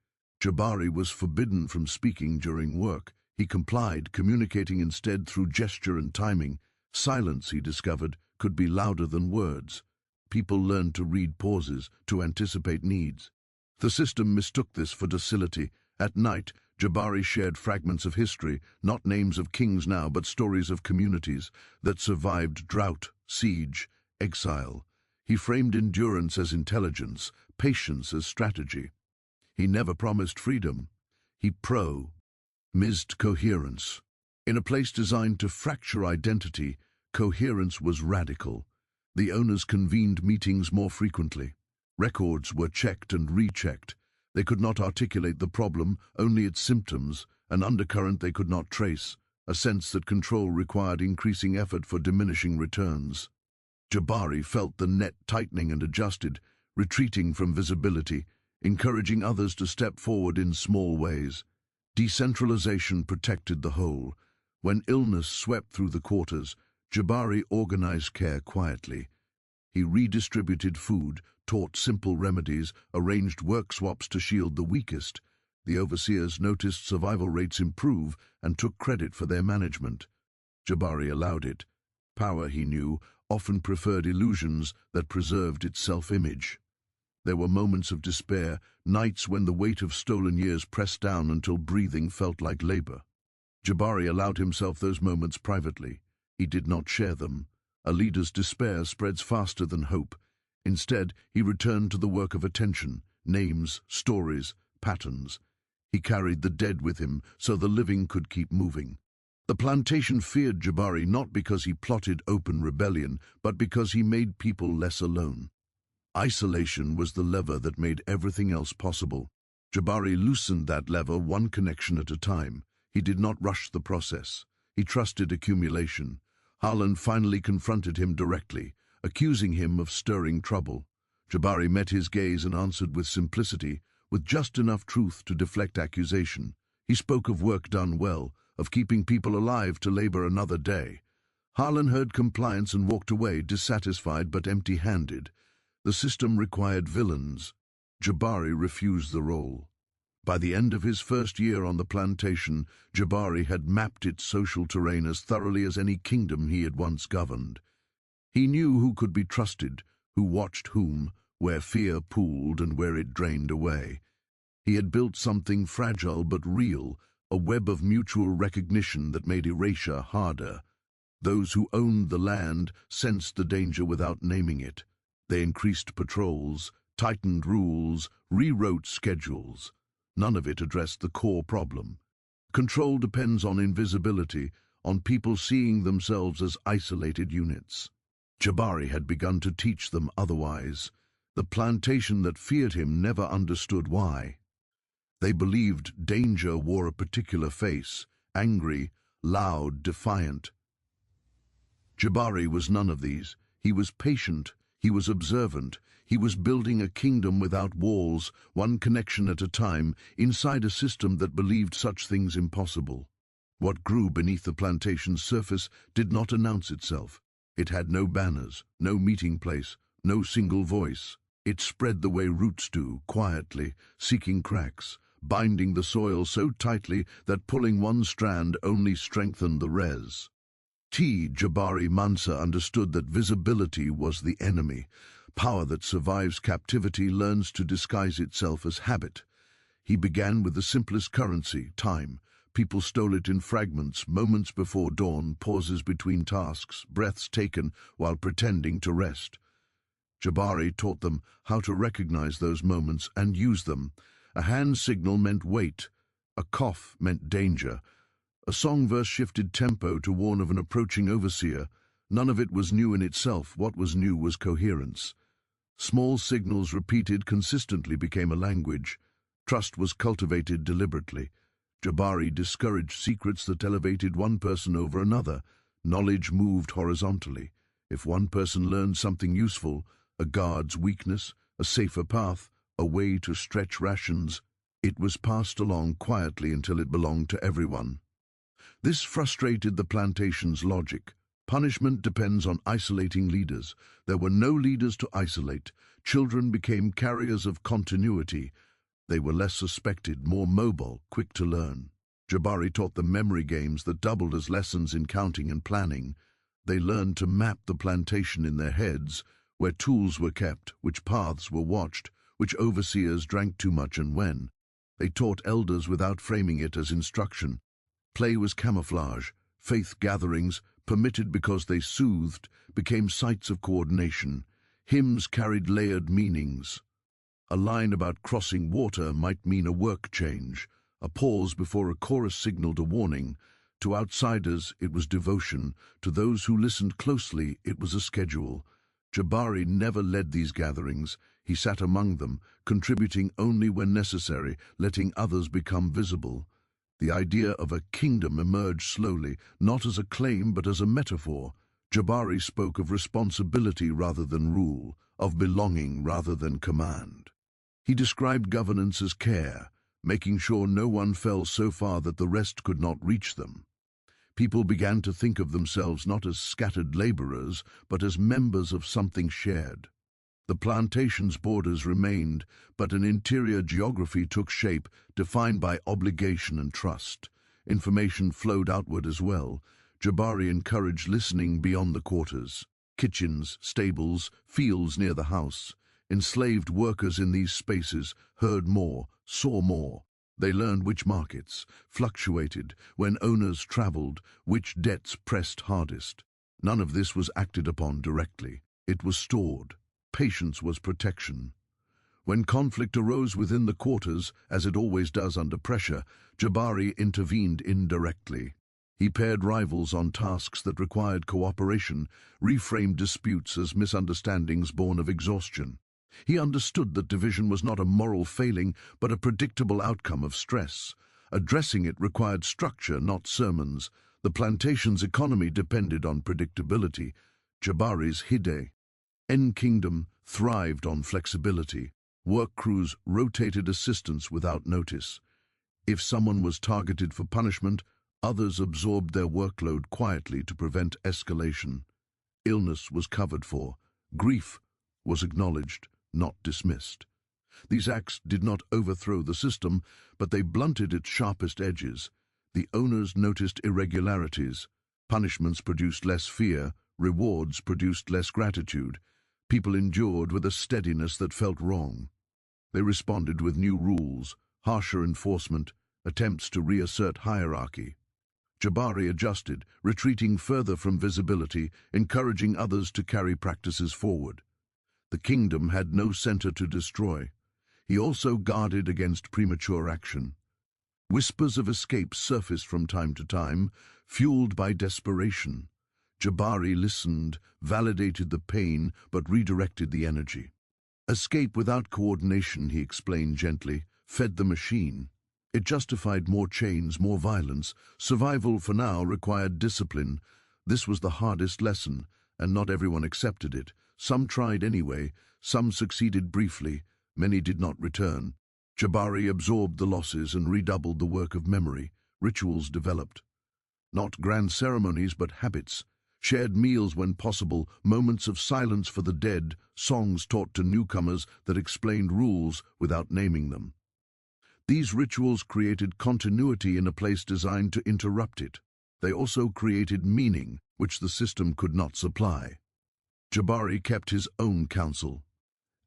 [SPEAKER 1] Jabari was forbidden from speaking during work. He complied, communicating instead through gesture and timing. Silence, he discovered, could be louder than words. People learned to read pauses, to anticipate needs. The system mistook this for docility. At night, Jabari shared fragments of history, not names of kings now, but stories of communities that survived drought, siege, exile. He framed endurance as intelligence, patience as strategy. He never promised freedom. He promised coherence. In a place designed to fracture identity, coherence was radical. The owners convened meetings more frequently. Records were checked and rechecked. They could not articulate the problem, only its symptoms, an undercurrent they could not trace, a sense that control required increasing effort for diminishing returns. Jabari felt the net tightening and adjusted, retreating from visibility, encouraging others to step forward in small ways. Decentralization protected the whole. When illness swept through the quarters, Jabari organized care quietly. He redistributed food, taught simple remedies, arranged work swaps to shield the weakest. The overseers noticed survival rates improve and took credit for their management. Jabari allowed it. Power, he knew, often preferred illusions that preserved its self-image. There were moments of despair, nights when the weight of stolen years pressed down until breathing felt like labor. Jabari allowed himself those moments privately. He did not share them. A leader's despair spreads faster than hope. Instead, he returned to the work of attention, names, stories, patterns. He carried the dead with him so the living could keep moving. The plantation feared Jabari not because he plotted open rebellion, but because he made people less alone. Isolation was the lever that made everything else possible. Jabari loosened that lever one connection at a time. He did not rush the process. He trusted accumulation. Harlan finally confronted him directly, accusing him of stirring trouble. Jabari met his gaze and answered with simplicity, with just enough truth to deflect accusation. He spoke of work done well, of keeping people alive to labor another day. Harlan heard compliance and walked away, dissatisfied but empty-handed. The system required villains. Jabari refused the role. By the end of his first year on the plantation, Jabari had mapped its social terrain as thoroughly as any kingdom he had once governed. He knew who could be trusted, who watched whom, where fear pooled and where it drained away. He had built something fragile but real, a web of mutual recognition that made erasure harder. Those who owned the land sensed the danger without naming it. They increased patrols, tightened rules, rewrote schedules. None of it addressed the core problem. Control depends on invisibility, on people seeing themselves as isolated units. Jabari had begun to teach them otherwise. The plantation that feared him never understood why. They believed danger wore a particular face, angry, loud, defiant. Jabari was none of these. He was patient, he was observant, he was building a kingdom without walls, one connection at a time, inside a system that believed such things impossible. What grew beneath the plantation's surface did not announce itself. It had no banners, no meeting place, no single voice. It spread the way roots do, quietly, seeking cracks, binding the soil so tightly that pulling one strand only strengthened the res. Jabari Mansa understood that visibility was the enemy. Power that survives captivity learns to disguise itself as habit. He began with the simplest currency, time. People stole it in fragments, moments before dawn, pauses between tasks, breaths taken while pretending to rest. Jabari taught them how to recognize those moments and use them. A hand signal meant wait. A cough meant danger. A song verse shifted tempo to warn of an approaching overseer. None of it was new in itself. What was new was coherence. Small signals repeated consistently became a language. Trust was cultivated deliberately. Jabari discouraged secrets that elevated one person over another. Knowledge moved horizontally. If one person learned something useful, a guard's weakness, a safer path, a way to stretch rations, it was passed along quietly until it belonged to everyone. This frustrated the plantation's logic. Punishment depends on isolating leaders. There were no leaders to isolate. Children became carriers of continuity. They were less suspected, more mobile, quick to learn. Jabari taught them memory games that doubled as lessons in counting and planning. They learned to map the plantation in their heads, where tools were kept, which paths were watched, which overseers drank too much and when. They taught elders without framing it as instruction. Play was camouflage. Faith gatherings, permitted because they soothed, became sites of coordination. Hymns carried layered meanings. A line about crossing water might mean a work change. A pause before a chorus signaled a warning. To outsiders, it was devotion. To those who listened closely, it was a schedule. Jabari never led these gatherings. He sat among them, contributing only when necessary, letting others become visible. The idea of a kingdom emerged slowly, not as a claim but as a metaphor. Jabari spoke of responsibility rather than rule, of belonging rather than command. He described governance as care, making sure no one fell so far that the rest could not reach them. People began to think of themselves not as scattered laborers, but as members of something shared. The plantation's borders remained, but an interior geography took shape, defined by obligation and trust. Information flowed outward as well. Jabari encouraged listening beyond the quarters. Kitchens, stables, fields near the house. Enslaved workers in these spaces heard more, saw more. They learned which markets fluctuated, when owners traveled, which debts pressed hardest. None of this was acted upon directly. It was stored. Patience was protection. When conflict arose within the quarters, as it always does under pressure, Jabari intervened indirectly. He paired rivals on tasks that required cooperation, reframed disputes as misunderstandings born of exhaustion. He understood that division was not a moral failing, but a predictable outcome of stress. Addressing it required structure, not sermons. The plantation's economy depended on predictability. Jabari's kingdom thrived on flexibility. Work crews rotated assistants without notice. If someone was targeted for punishment, others absorbed their workload quietly to prevent escalation. Illness was covered for. Grief was acknowledged, not dismissed. These acts did not overthrow the system, but they blunted its sharpest edges. The owners noticed irregularities. Punishments produced less fear, rewards produced less gratitude. People endured with a steadiness that felt wrong. They responded with new rules, harsher enforcement, attempts to reassert hierarchy. Jabari adjusted, retreating further from visibility, encouraging others to carry practices forward. The kingdom had no center to destroy. He also guarded against premature action. Whispers of escape surfaced from time to time, fueled by desperation. Jabari listened, validated the pain, but redirected the energy. Escape without coordination, he explained gently, fed the machine. It justified more chains, more violence. Survival for now required discipline. This was the hardest lesson, and not everyone accepted it. Some tried anyway, some succeeded briefly, many did not return. Jabari absorbed the losses and redoubled the work of memory. Rituals developed. Not grand ceremonies, but habits. Shared meals when possible, moments of silence for the dead, songs taught to newcomers that explained rules without naming them. These rituals created continuity in a place designed to interrupt it. They also created meaning, which the system could not supply. Jabari kept his own counsel.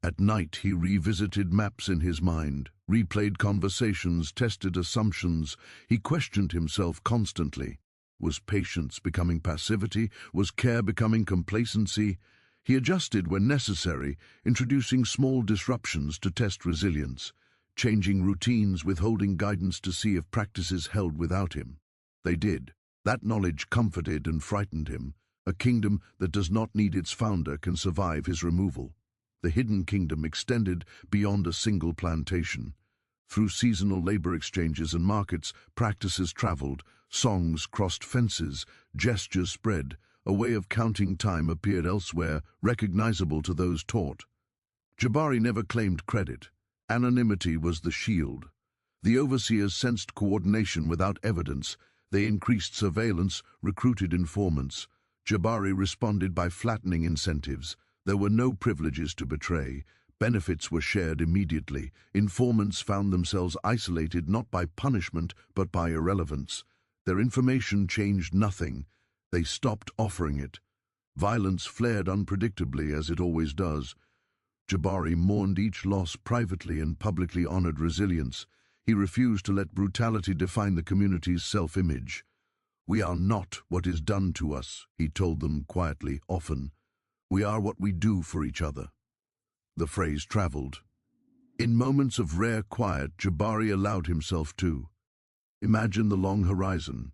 [SPEAKER 1] At night he revisited maps in his mind, replayed conversations, tested assumptions. He questioned himself constantly. Was patience becoming passivity? Was care becoming complacency? He adjusted when necessary, introducing small disruptions to test resilience, changing routines, withholding guidance to see if practices held without him. They did. That knowledge comforted and frightened him. A kingdom that does not need its founder can survive his removal. The hidden kingdom extended beyond a single plantation. Through seasonal labor exchanges and markets, practices traveled, songs crossed fences, gestures spread. a way of counting time appeared elsewhere, recognizable to those taught. Jabari never claimed credit. Anonymity was the shield. The overseers sensed coordination without evidence. They increased surveillance, recruited informants. Jabari responded by flattening incentives. There were no privileges to betray. Benefits were shared immediately. Informants found themselves isolated not by punishment but by irrelevance. Their information changed nothing. They stopped offering it. Violence flared unpredictably, as it always does. Jabari mourned each loss privately and publicly honored resilience. He refused to let brutality define the community's self-image. "We are not what is done to us," he told them quietly, often. "We are what we do for each other." The phrase traveled. In moments of rare quiet, Jabari allowed himself to imagine the long horizon.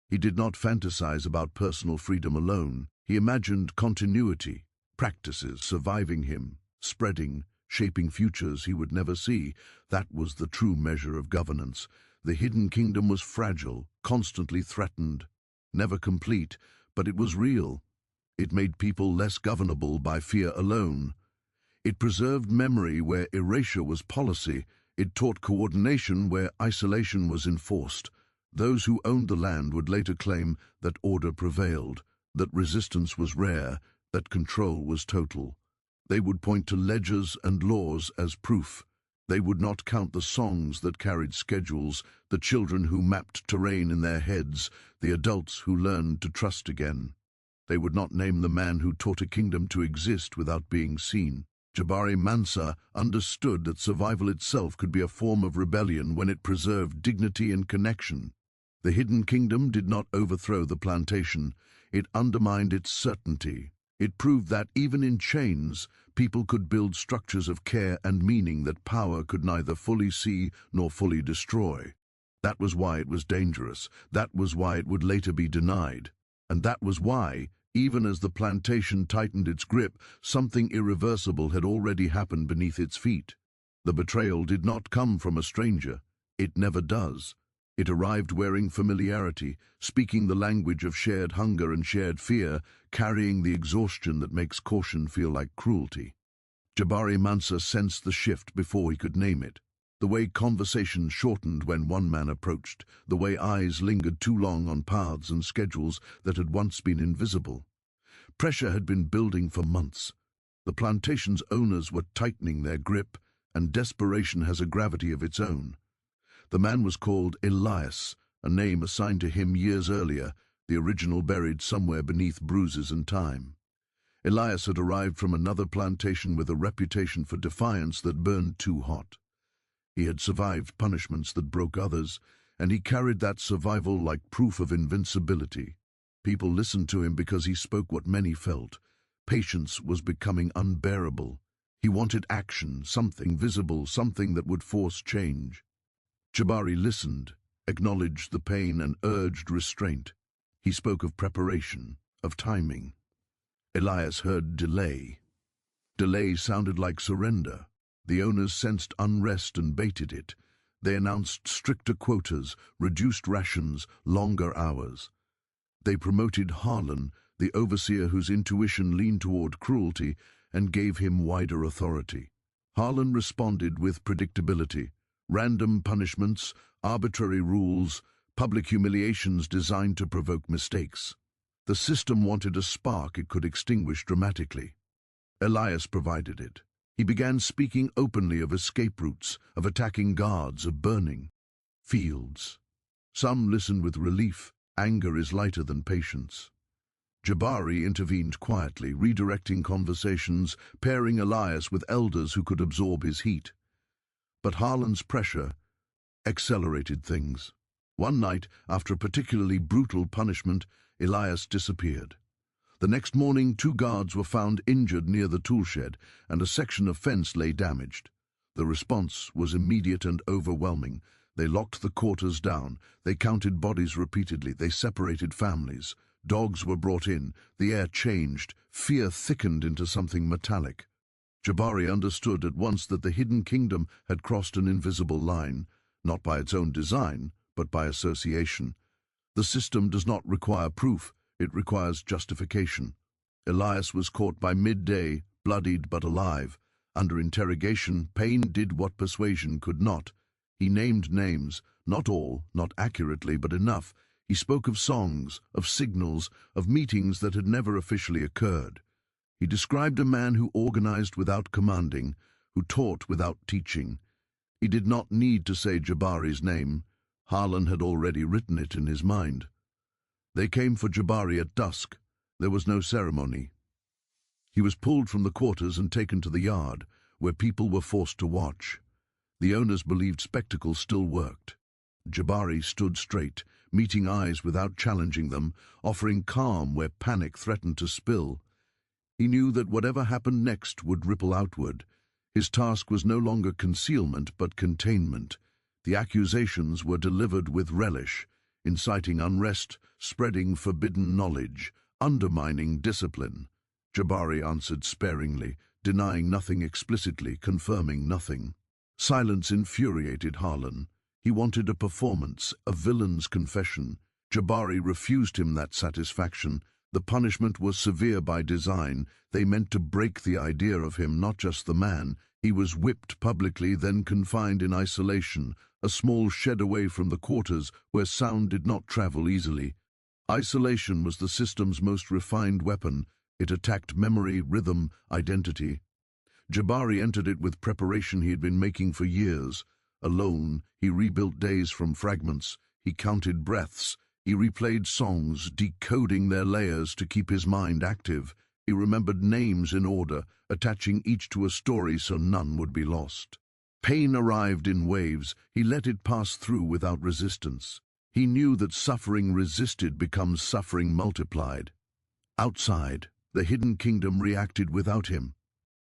[SPEAKER 1] He did not fantasize about personal freedom alone. He imagined continuity, practices surviving him, spreading, shaping futures he would never see. That was the true measure of governance. The hidden kingdom was fragile, constantly threatened, never complete, but it was real. It made people less governable by fear alone. It preserved memory where erasure was policy. It taught coordination where isolation was enforced. Those who owned the land would later claim that order prevailed, that resistance was rare, that control was total. They would point to ledgers and laws as proof. They would not count the songs that carried schedules, the children who mapped terrain in their heads, the adults who learned to trust again. They would not name the man who taught a kingdom to exist without being seen. Jabari Mansa understood that survival itself could be a form of rebellion when it preserved dignity and connection. The hidden kingdom did not overthrow the plantation. It undermined its certainty. It proved that, even in chains, people could build structures of care and meaning that power could neither fully see nor fully destroy. That was why it was dangerous. That was why it would later be denied. And that was why, even as the plantation tightened its grip, something irreversible had already happened beneath its feet. The betrayal did not come from a stranger. It never does. It arrived wearing familiarity, speaking the language of shared hunger and shared fear, carrying the exhaustion that makes caution feel like cruelty. Jabari Mansa sensed the shift before he could name it. The way conversation shortened when one man approached, the way eyes lingered too long on paths and schedules that had once been invisible. Pressure had been building for months. The plantation's owners were tightening their grip, and desperation has a gravity of its own. The man was called Elias, a name assigned to him years earlier, the original buried somewhere beneath bruises and time. Elias had arrived from another plantation with a reputation for defiance that burned too hot. He had survived punishments that broke others, and he carried that survival like proof of invincibility. People listened to him because he spoke what many felt. Patience was becoming unbearable. He wanted action, something visible, something that would force change. Jabari listened, acknowledged the pain and urged restraint. He spoke of preparation, of timing. Elias heard delay. Delay sounded like surrender. The owners sensed unrest and baited it. They announced stricter quotas, reduced rations, longer hours. They promoted Harlan, the overseer whose intuition leaned toward cruelty, and gave him wider authority. Harlan responded with predictability. Random punishments, arbitrary rules, public humiliations designed to provoke mistakes. The system wanted a spark it could extinguish dramatically. Elias provided it. He began speaking openly of escape routes, of attacking guards, of burning fields. Some listened with relief. Anger is lighter than patience. Jabari intervened quietly, redirecting conversations, pairing Elias with elders who could absorb his heat. But Harlan's pressure accelerated things. One night, after a particularly brutal punishment, Elias disappeared. The next morning, 2 guards were found injured near the toolshed, and a section of fence lay damaged. The response was immediate and overwhelming. They locked the quarters down. They counted bodies repeatedly. They separated families. Dogs were brought in. The air changed. Fear thickened into something metallic. Jabari understood at once that the hidden kingdom had crossed an invisible line, not by its own design, but by association. The system does not require proof. it requires justification. Elias was caught by midday, bloodied but alive. Under interrogation, Payne did what persuasion could not. He named names, not all, not accurately, but enough. He spoke of songs, of signals, of meetings that had never officially occurred. He described a man who organized without commanding, who taught without teaching. He did not need to say Jabari's name. Harlan had already written it in his mind. They came for Jabari at dusk. There was no ceremony. He was pulled from the quarters and taken to the yard, where people were forced to watch. The owners believed spectacle still worked. Jabari stood straight, meeting eyes without challenging them, offering calm where panic threatened to spill. He knew that whatever happened next would ripple outward. His task was no longer concealment but containment. The accusations were delivered with relish, inciting unrest, spreading forbidden knowledge, undermining discipline. Jabari answered sparingly, denying nothing explicitly, confirming nothing. Silence infuriated Harlan. He wanted a performance, a villain's confession. Jabari refused him that satisfaction. The punishment was severe by design. They meant to break the idea of him, not just the man. He was whipped publicly, then confined in isolation, a small shed away from the quarters where sound did not travel easily. Isolation was the system's most refined weapon. It attacked memory, rhythm, identity. Jabari entered it with preparation he had been making for years. Alone, he rebuilt days from fragments. He counted breaths. He replayed songs, decoding their layers to keep his mind active. He remembered names in order, attaching each to a story so none would be lost. Pain arrived in waves. He let it pass through without resistance. He knew that suffering resisted becomes suffering multiplied. Outside, the hidden kingdom reacted without him.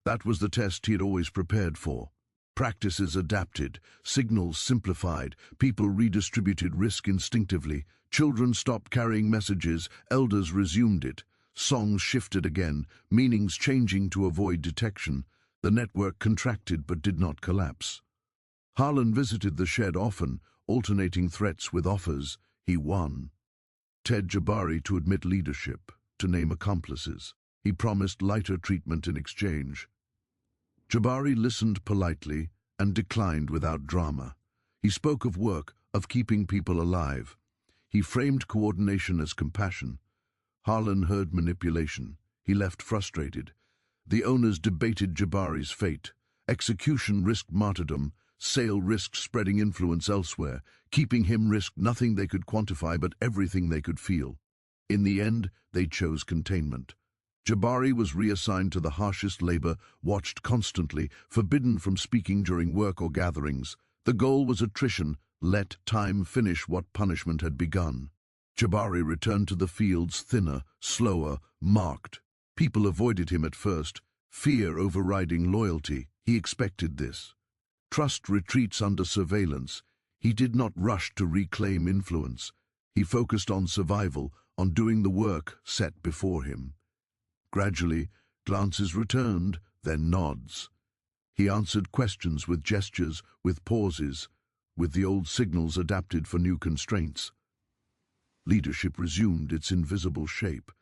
[SPEAKER 1] That was the test he had always prepared for. Practices adapted, signals simplified, people redistributed risk instinctively, children stopped carrying messages, elders resumed it, songs shifted again, meanings changing to avoid detection. The network contracted but did not collapse. Harlan visited the shed often, alternating threats with offers. He won. Ted Jabari to admit leadership, to name accomplices. He promised lighter treatment in exchange. Jabari listened politely and declined without drama. He spoke of work, of keeping people alive. He framed coordination as compassion. Harlan heard manipulation. He left frustrated. The owners debated Jabari's fate. Execution risked martyrdom. Sale risked spreading influence elsewhere. Keeping him risked nothing they could quantify but everything they could feel. In the end, they chose containment. Jabari was reassigned to the harshest labor, watched constantly, forbidden from speaking during work or gatherings. The goal was attrition. Let time finish what punishment had begun. Jabari returned to the fields thinner, slower, marked. People avoided him at first, fear overriding loyalty. He expected this. Trust retreats under surveillance. He did not rush to reclaim influence. He focused on survival, on doing the work set before him. Gradually, glances returned, then nods. He answered questions with gestures, with pauses, with the old signals adapted for new constraints. Leadership resumed its invisible shape.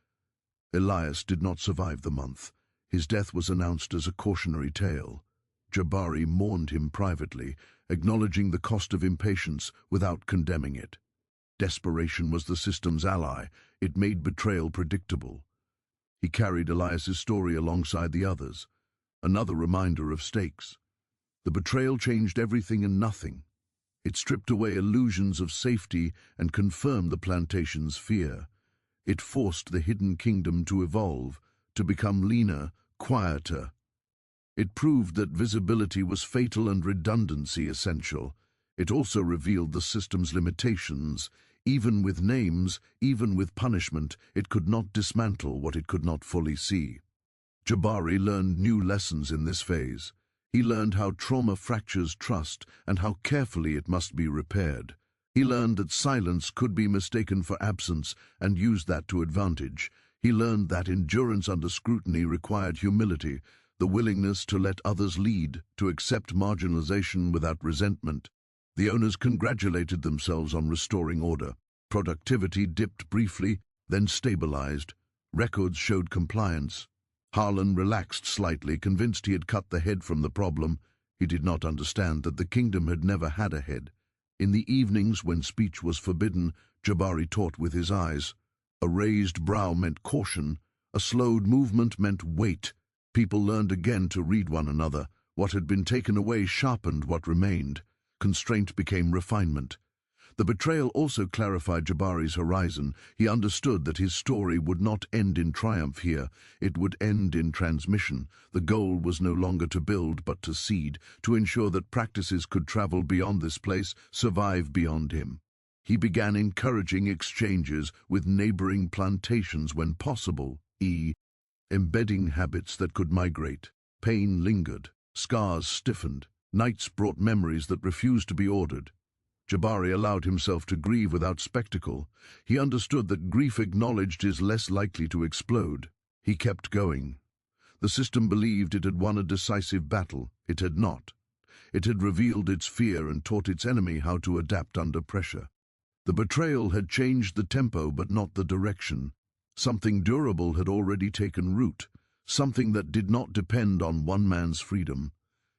[SPEAKER 1] Elias did not survive the month. His death was announced as a cautionary tale. Jabari mourned him privately, acknowledging the cost of impatience without condemning it. Desperation was the system's ally. It made betrayal predictable. He carried Elias's story alongside the others, another reminder of stakes. The betrayal changed everything and nothing. It stripped away illusions of safety and confirmed the plantation's fear. It forced the hidden kingdom to evolve, to become leaner, quieter. It proved that visibility was fatal and redundancy essential. It also revealed the system's limitations. Even with names, even with punishment, it could not dismantle what it could not fully see. Jabari learned new lessons in this phase. He learned how trauma fractures trust and how carefully it must be repaired. He learned that silence could be mistaken for absence and used that to advantage. He learned that endurance under scrutiny required humility, the willingness to let others lead, to accept marginalization without resentment. The owners congratulated themselves on restoring order. Productivity dipped briefly, then stabilized. Records showed compliance. Harlan relaxed slightly, convinced he had cut the head from the problem. He did not understand that the kingdom had never had a head. In the evenings, when speech was forbidden, Jabari taught with his eyes. A raised brow meant caution. A slowed movement meant wait. People learned again to read one another. What had been taken away sharpened what remained. Constraint became refinement. The betrayal also clarified Jabari's horizon. He understood that his story would not end in triumph here. It would end in transmission. The goal was no longer to build, but to seed, to ensure that practices could travel beyond this place, survive beyond him. He began encouraging exchanges with neighboring plantations when possible, embedding habits that could migrate. Pain lingered, scars stiffened, nights brought memories that refused to be ordered. Jabari allowed himself to grieve without spectacle. He understood that grief acknowledged is less likely to explode. He kept going. The system believed it had won a decisive battle. It had not. It had revealed its fear and taught its enemy how to adapt under pressure. The betrayal had changed the tempo but not the direction. Something durable had already taken root, something that did not depend on one man's freedom.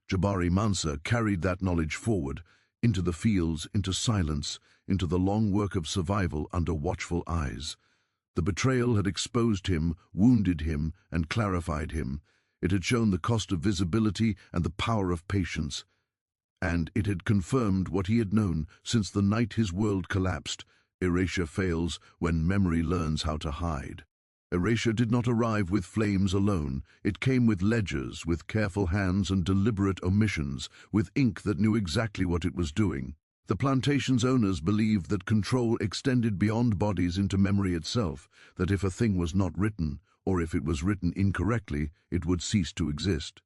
[SPEAKER 1] Jabari Mansa carried that knowledge forward, into the fields, into silence, into the long work of survival under watchful eyes. The betrayal had exposed him, wounded him, and clarified him. It had shown the cost of visibility and the power of patience. And it had confirmed what he had known since the night his world collapsed. Erasure fails when memory learns how to hide. Erasure did not arrive with flames alone. It came with ledgers, with careful hands and deliberate omissions, with ink that knew exactly what it was doing. The plantation's owners believed that control extended beyond bodies into memory itself, that if a thing was not written, or if it was written incorrectly, it would cease to exist.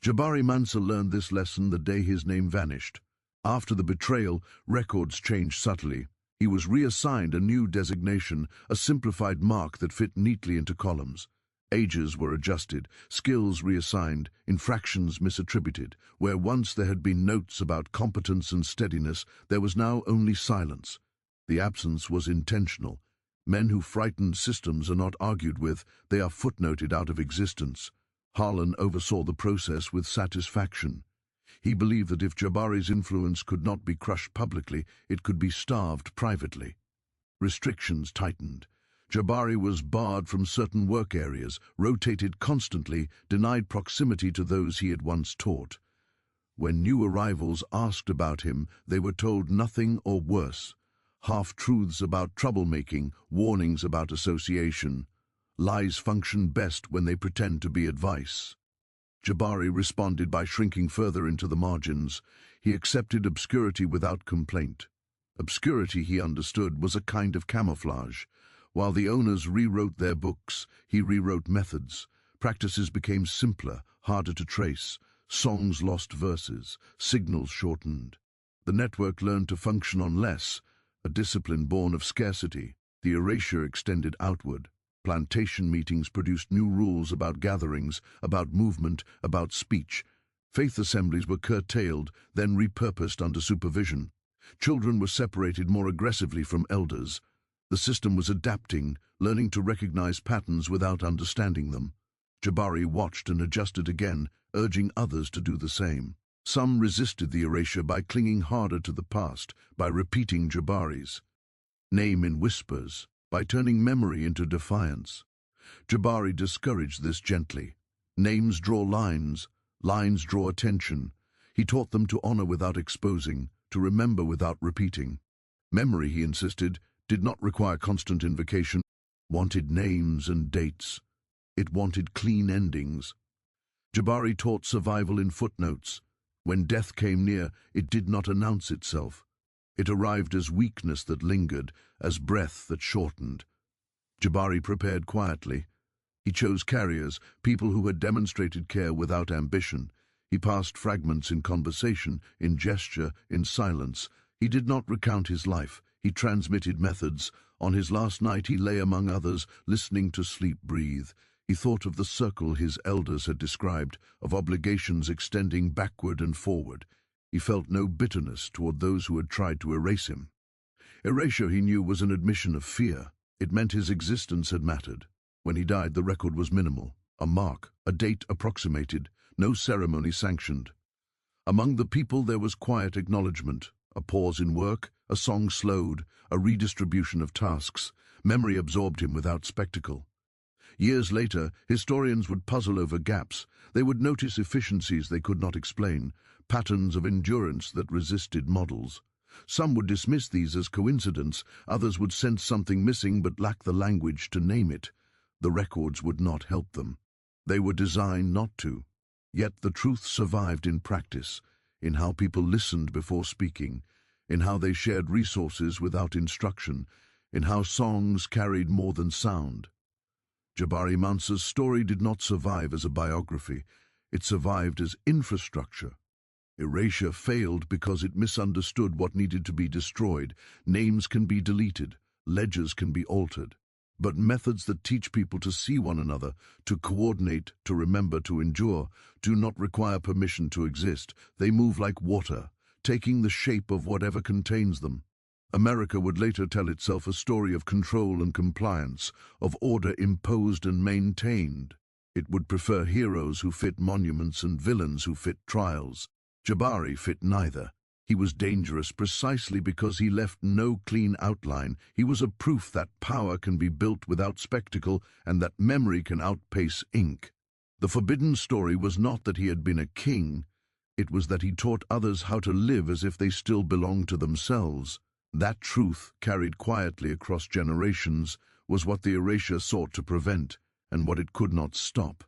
[SPEAKER 1] Jabari Mansa learned this lesson the day his name vanished. After the betrayal, records changed subtly. He was reassigned a new designation, a simplified mark that fit neatly into columns. Ages were adjusted, skills reassigned, infractions misattributed. Where once there had been notes about competence and steadiness, there was now only silence. The absence was intentional. Men who frightened systems are not argued with, they are footnoted out of existence. Harlan oversaw the process with satisfaction. He believed that if Jabari's influence could not be crushed publicly, it could be starved privately. Restrictions tightened. Jabari was barred from certain work areas, rotated constantly, denied proximity to those he had once taught. When new arrivals asked about him, they were told nothing or worse. Half-truths about troublemaking, warnings about association. Lies function best when they pretend to be advice. Jabari responded by shrinking further into the margins. He accepted obscurity without complaint. Obscurity, he understood, was a kind of camouflage. While the owners rewrote their books, he rewrote methods. Practices became simpler, harder to trace. Songs lost verses, signals shortened. The network learned to function on less, a discipline born of scarcity. The erasure extended outward. Plantation meetings produced new rules about gatherings, about movement, about speech. Faith assemblies were curtailed, then repurposed under supervision. Children were separated more aggressively from elders. The system was adapting, learning to recognize patterns without understanding them. Jabari watched and adjusted again, urging others to do the same. Some resisted the erasure by clinging harder to the past, by repeating Jabari's name in whispers, by turning memory into defiance. Jabari discouraged this gently. Names draw lines, lines draw attention. He taught them to honor without exposing, to remember without repeating. Memory, he insisted, did not require constant invocation. It wanted names and dates. It wanted clean endings. Jabari taught survival in footnotes. When death came near, it did not announce itself. It arrived as weakness that lingered, as breath that shortened. Jabari prepared quietly. He chose carriers, people who had demonstrated care without ambition. He passed fragments in conversation, in gesture, in silence. He did not recount his life. He transmitted methods. On his last night he lay among others, listening to sleep breathe. He thought of the circle his elders had described, of obligations extending backward and forward. He felt no bitterness toward those who had tried to erase him. Erasure, he knew, was an admission of fear. It meant his existence had mattered. When he died, the record was minimal. A mark, a date approximated, no ceremony sanctioned. Among the people there was quiet acknowledgement, a pause in work, a song slowed, a redistribution of tasks. Memory absorbed him without spectacle. Years later, historians would puzzle over gaps. They would notice efficiencies they could not explain, patterns of endurance that resisted models. Some would dismiss these as coincidence, others would sense something missing but lack the language to name it. The records would not help them. They were designed not to. Yet the truth survived in practice, in how people listened before speaking, in how they shared resources without instruction, in how songs carried more than sound. Jabari Mansa's story did not survive as a biography. It survived as infrastructure. Erasure failed because it misunderstood what needed to be destroyed. Names can be deleted, ledgers can be altered. But methods that teach people to see one another, to coordinate, to remember, to endure, do not require permission to exist. They move like water, taking the shape of whatever contains them. America would later tell itself a story of control and compliance, of order imposed and maintained. It would prefer heroes who fit monuments and villains who fit trials. Jabari fit neither. He was dangerous precisely because he left no clean outline. He was a proof that power can be built without spectacle and that memory can outpace ink. The forbidden story was not that he had been a king. It was that he taught others how to live as if they still belonged to themselves. That truth, carried quietly across generations, was what the erasure sought to prevent and what it could not stop.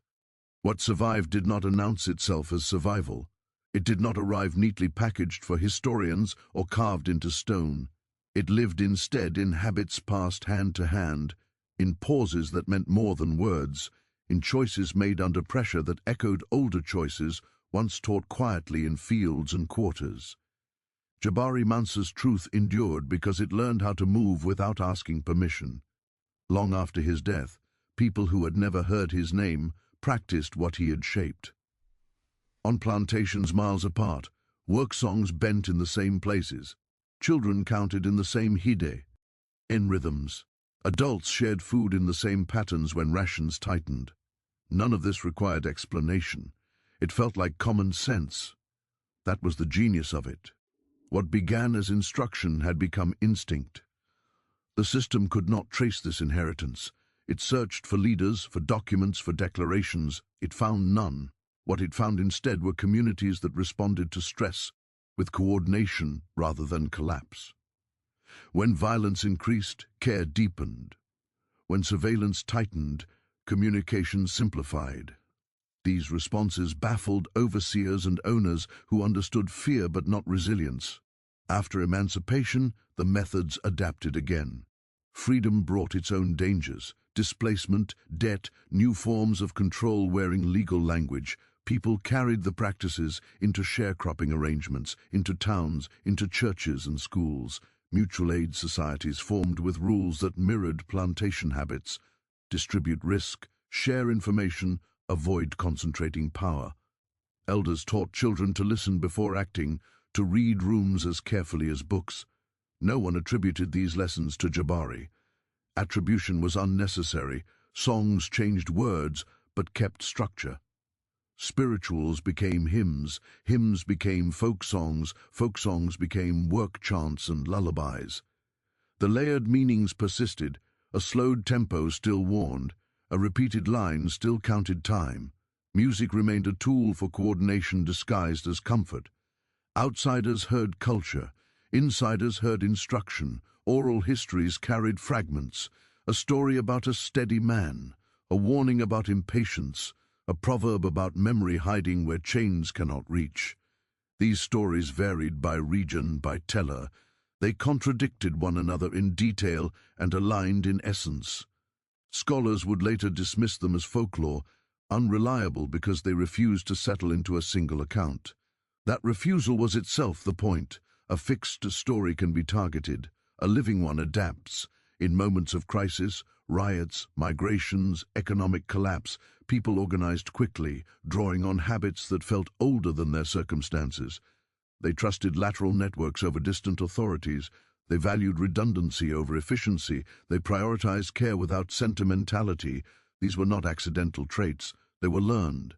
[SPEAKER 1] What survived did not announce itself as survival. It did not arrive neatly packaged for historians or carved into stone. It lived instead in habits passed hand to hand, in pauses that meant more than words, in choices made under pressure that echoed older choices once taught quietly in fields and quarters. Jabari Mansa's truth endured because it learned how to move without asking permission. Long after his death, people who had never heard his name practiced what he had shaped. On plantations miles apart, work songs bent in the same places. Children counted in the same hide, in rhythms. Adults shared food in the same patterns when rations tightened. None of this required explanation. It felt like common sense. That was the genius of it. What began as instruction had become instinct. The system could not trace this inheritance. It searched for leaders, for documents, for declarations. It found none. What it found instead were communities that responded to stress with coordination rather than collapse. When violence increased, care deepened. When surveillance tightened, communication simplified. These responses baffled overseers and owners who understood fear but not resilience. After emancipation, the methods adapted again. Freedom brought its own dangers: displacement, debt, new forms of control wearing legal language. People carried the practices into sharecropping arrangements, into towns, into churches and schools. Mutual aid societies formed with rules that mirrored plantation habits. Distribute risk, share information, avoid concentrating power. Elders taught children to listen before acting, to read rooms as carefully as books. No one attributed these lessons to Jabari. Attribution was unnecessary. Songs changed words, but kept structure. Spirituals became hymns, hymns became folk songs became work chants and lullabies. The layered meanings persisted. A slowed tempo still warned, a repeated line still counted time. Music remained a tool for coordination disguised as comfort. Outsiders heard culture, insiders heard instruction. Oral histories carried fragments, a story about a steady man, a warning about impatience, a proverb about memory hiding where chains cannot reach. These stories varied by region, by teller. They contradicted one another in detail and aligned in essence. Scholars would later dismiss them as folklore, unreliable because they refused to settle into a single account. That refusal was itself the point. A fixed story can be targeted. A living one adapts. In moments of crisis, riots, migrations, economic collapse, people organized quickly, drawing on habits that felt older than their circumstances. They trusted lateral networks over distant authorities. They valued redundancy over efficiency. They prioritized care without sentimentality. These were not accidental traits, they were learned.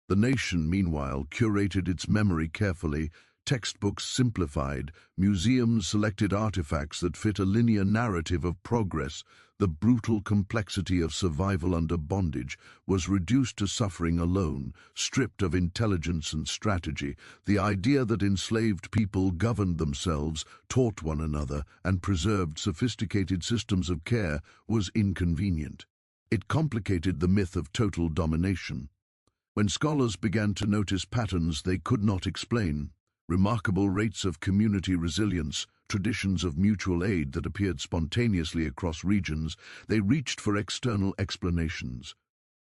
[SPEAKER 1] The nation, meanwhile, curated its memory carefully, textbooks simplified, museums selected artifacts that fit a linear narrative of progress. The brutal complexity of survival under bondage was reduced to suffering alone, stripped of intelligence and strategy. The idea that enslaved people governed themselves, taught one another, and preserved sophisticated systems of care was inconvenient. It complicated the myth of total domination. When scholars began to notice patterns they could not explain, remarkable rates of community resilience, traditions of mutual aid that appeared spontaneously across regions, they reached for external explanations.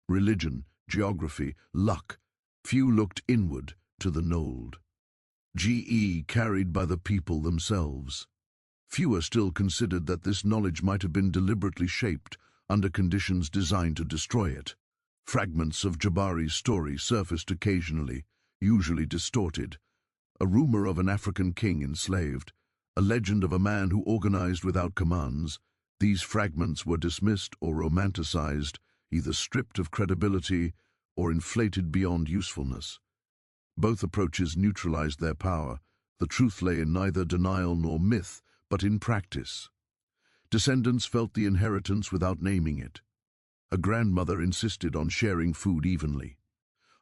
[SPEAKER 1] Religion, geography, luck. Few looked inward to the Untold. Carried by the people themselves. Fewer still considered that this knowledge might have been deliberately shaped under conditions designed to destroy it. Fragments of Jabari's story surfaced occasionally, usually distorted. A rumor of an African king enslaved, a legend of a man who organized without commands. These fragments were dismissed or romanticized, either stripped of credibility or inflated beyond usefulness. Both approaches neutralized their power. The truth lay in neither denial nor myth, but in practice. Descendants felt the inheritance without naming it. A grandmother insisted on sharing food evenly.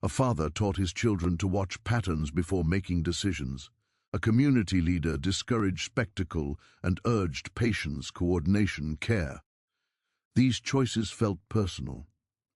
[SPEAKER 1] A father taught his children to watch patterns before making decisions. A community leader discouraged spectacle and urged patience, coordination, care. These choices felt personal.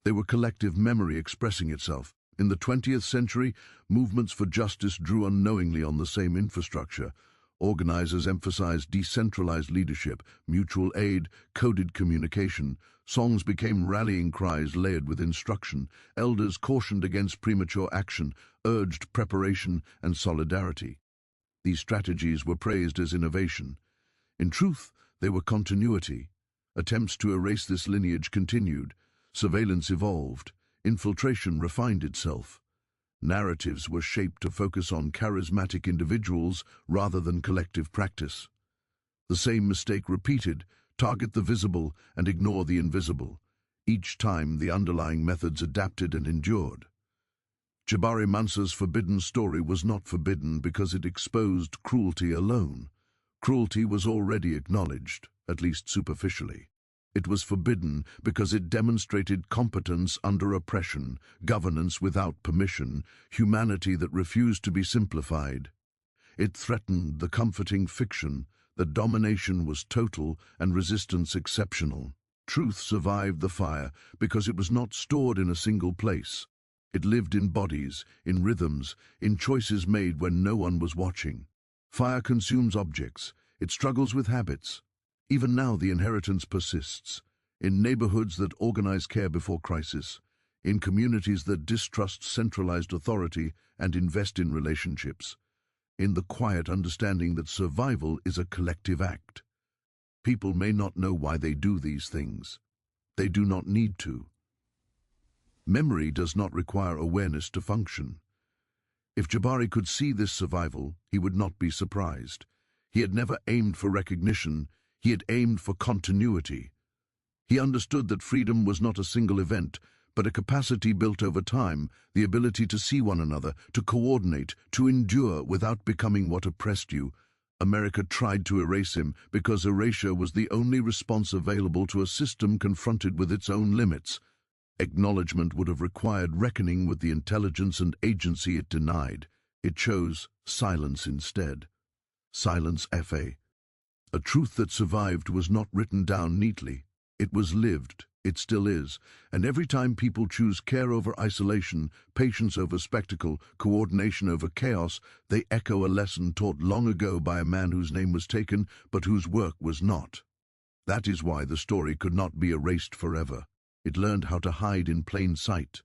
[SPEAKER 1] They were collective memory expressing itself. In the 20th century, movements for justice drew unknowingly on the same infrastructure. Organizers emphasized decentralized leadership, mutual aid, coded communication. Songs became rallying cries layered with instruction. Elders cautioned against premature action, urged preparation and solidarity. These strategies were praised as innovation. In truth, they were continuity. Attempts to erase this lineage continued. Surveillance evolved. Infiltration refined itself. Narratives were shaped to focus on charismatic individuals rather than collective practice. The same mistake repeated: target the visible and ignore the invisible. Each time, the underlying methods adapted and endured. Jabari Mansa's forbidden story was not forbidden because it exposed cruelty alone. Cruelty was already acknowledged, at least superficially. It was forbidden because it demonstrated competence under oppression, governance without permission, humanity that refused to be simplified. It threatened the comforting fiction that domination was total and resistance exceptional. Truth survived the fire because it was not stored in a single place. It lived in bodies, in rhythms, in choices made when no one was watching. Fire consumes objects. It struggles with habits. Even now, the inheritance persists. In neighborhoods that organize care before crisis, in communities that distrust centralized authority and invest in relationships, in the quiet understanding that survival is a collective act. People may not know why they do these things. They do not need to. Memory does not require awareness to function. If Jabari could see this survival, he would not be surprised. He had never aimed for recognition. He had aimed for continuity. He understood that freedom was not a single event, but a capacity built over time, the ability to see one another, to coordinate, to endure without becoming what oppressed you. America tried to erase him because erasure was the only response available to a system confronted with its own limits. Acknowledgement would have required reckoning with the intelligence and agency it denied. It chose silence instead. Silence F.A. A truth that survived was not written down neatly. It was lived. It still is. And every time people choose care over isolation, patience over spectacle, coordination over chaos, they echo a lesson taught long ago by a man whose name was taken, but whose work was not. That is why the story could not be erased forever. It learned how to hide in plain sight.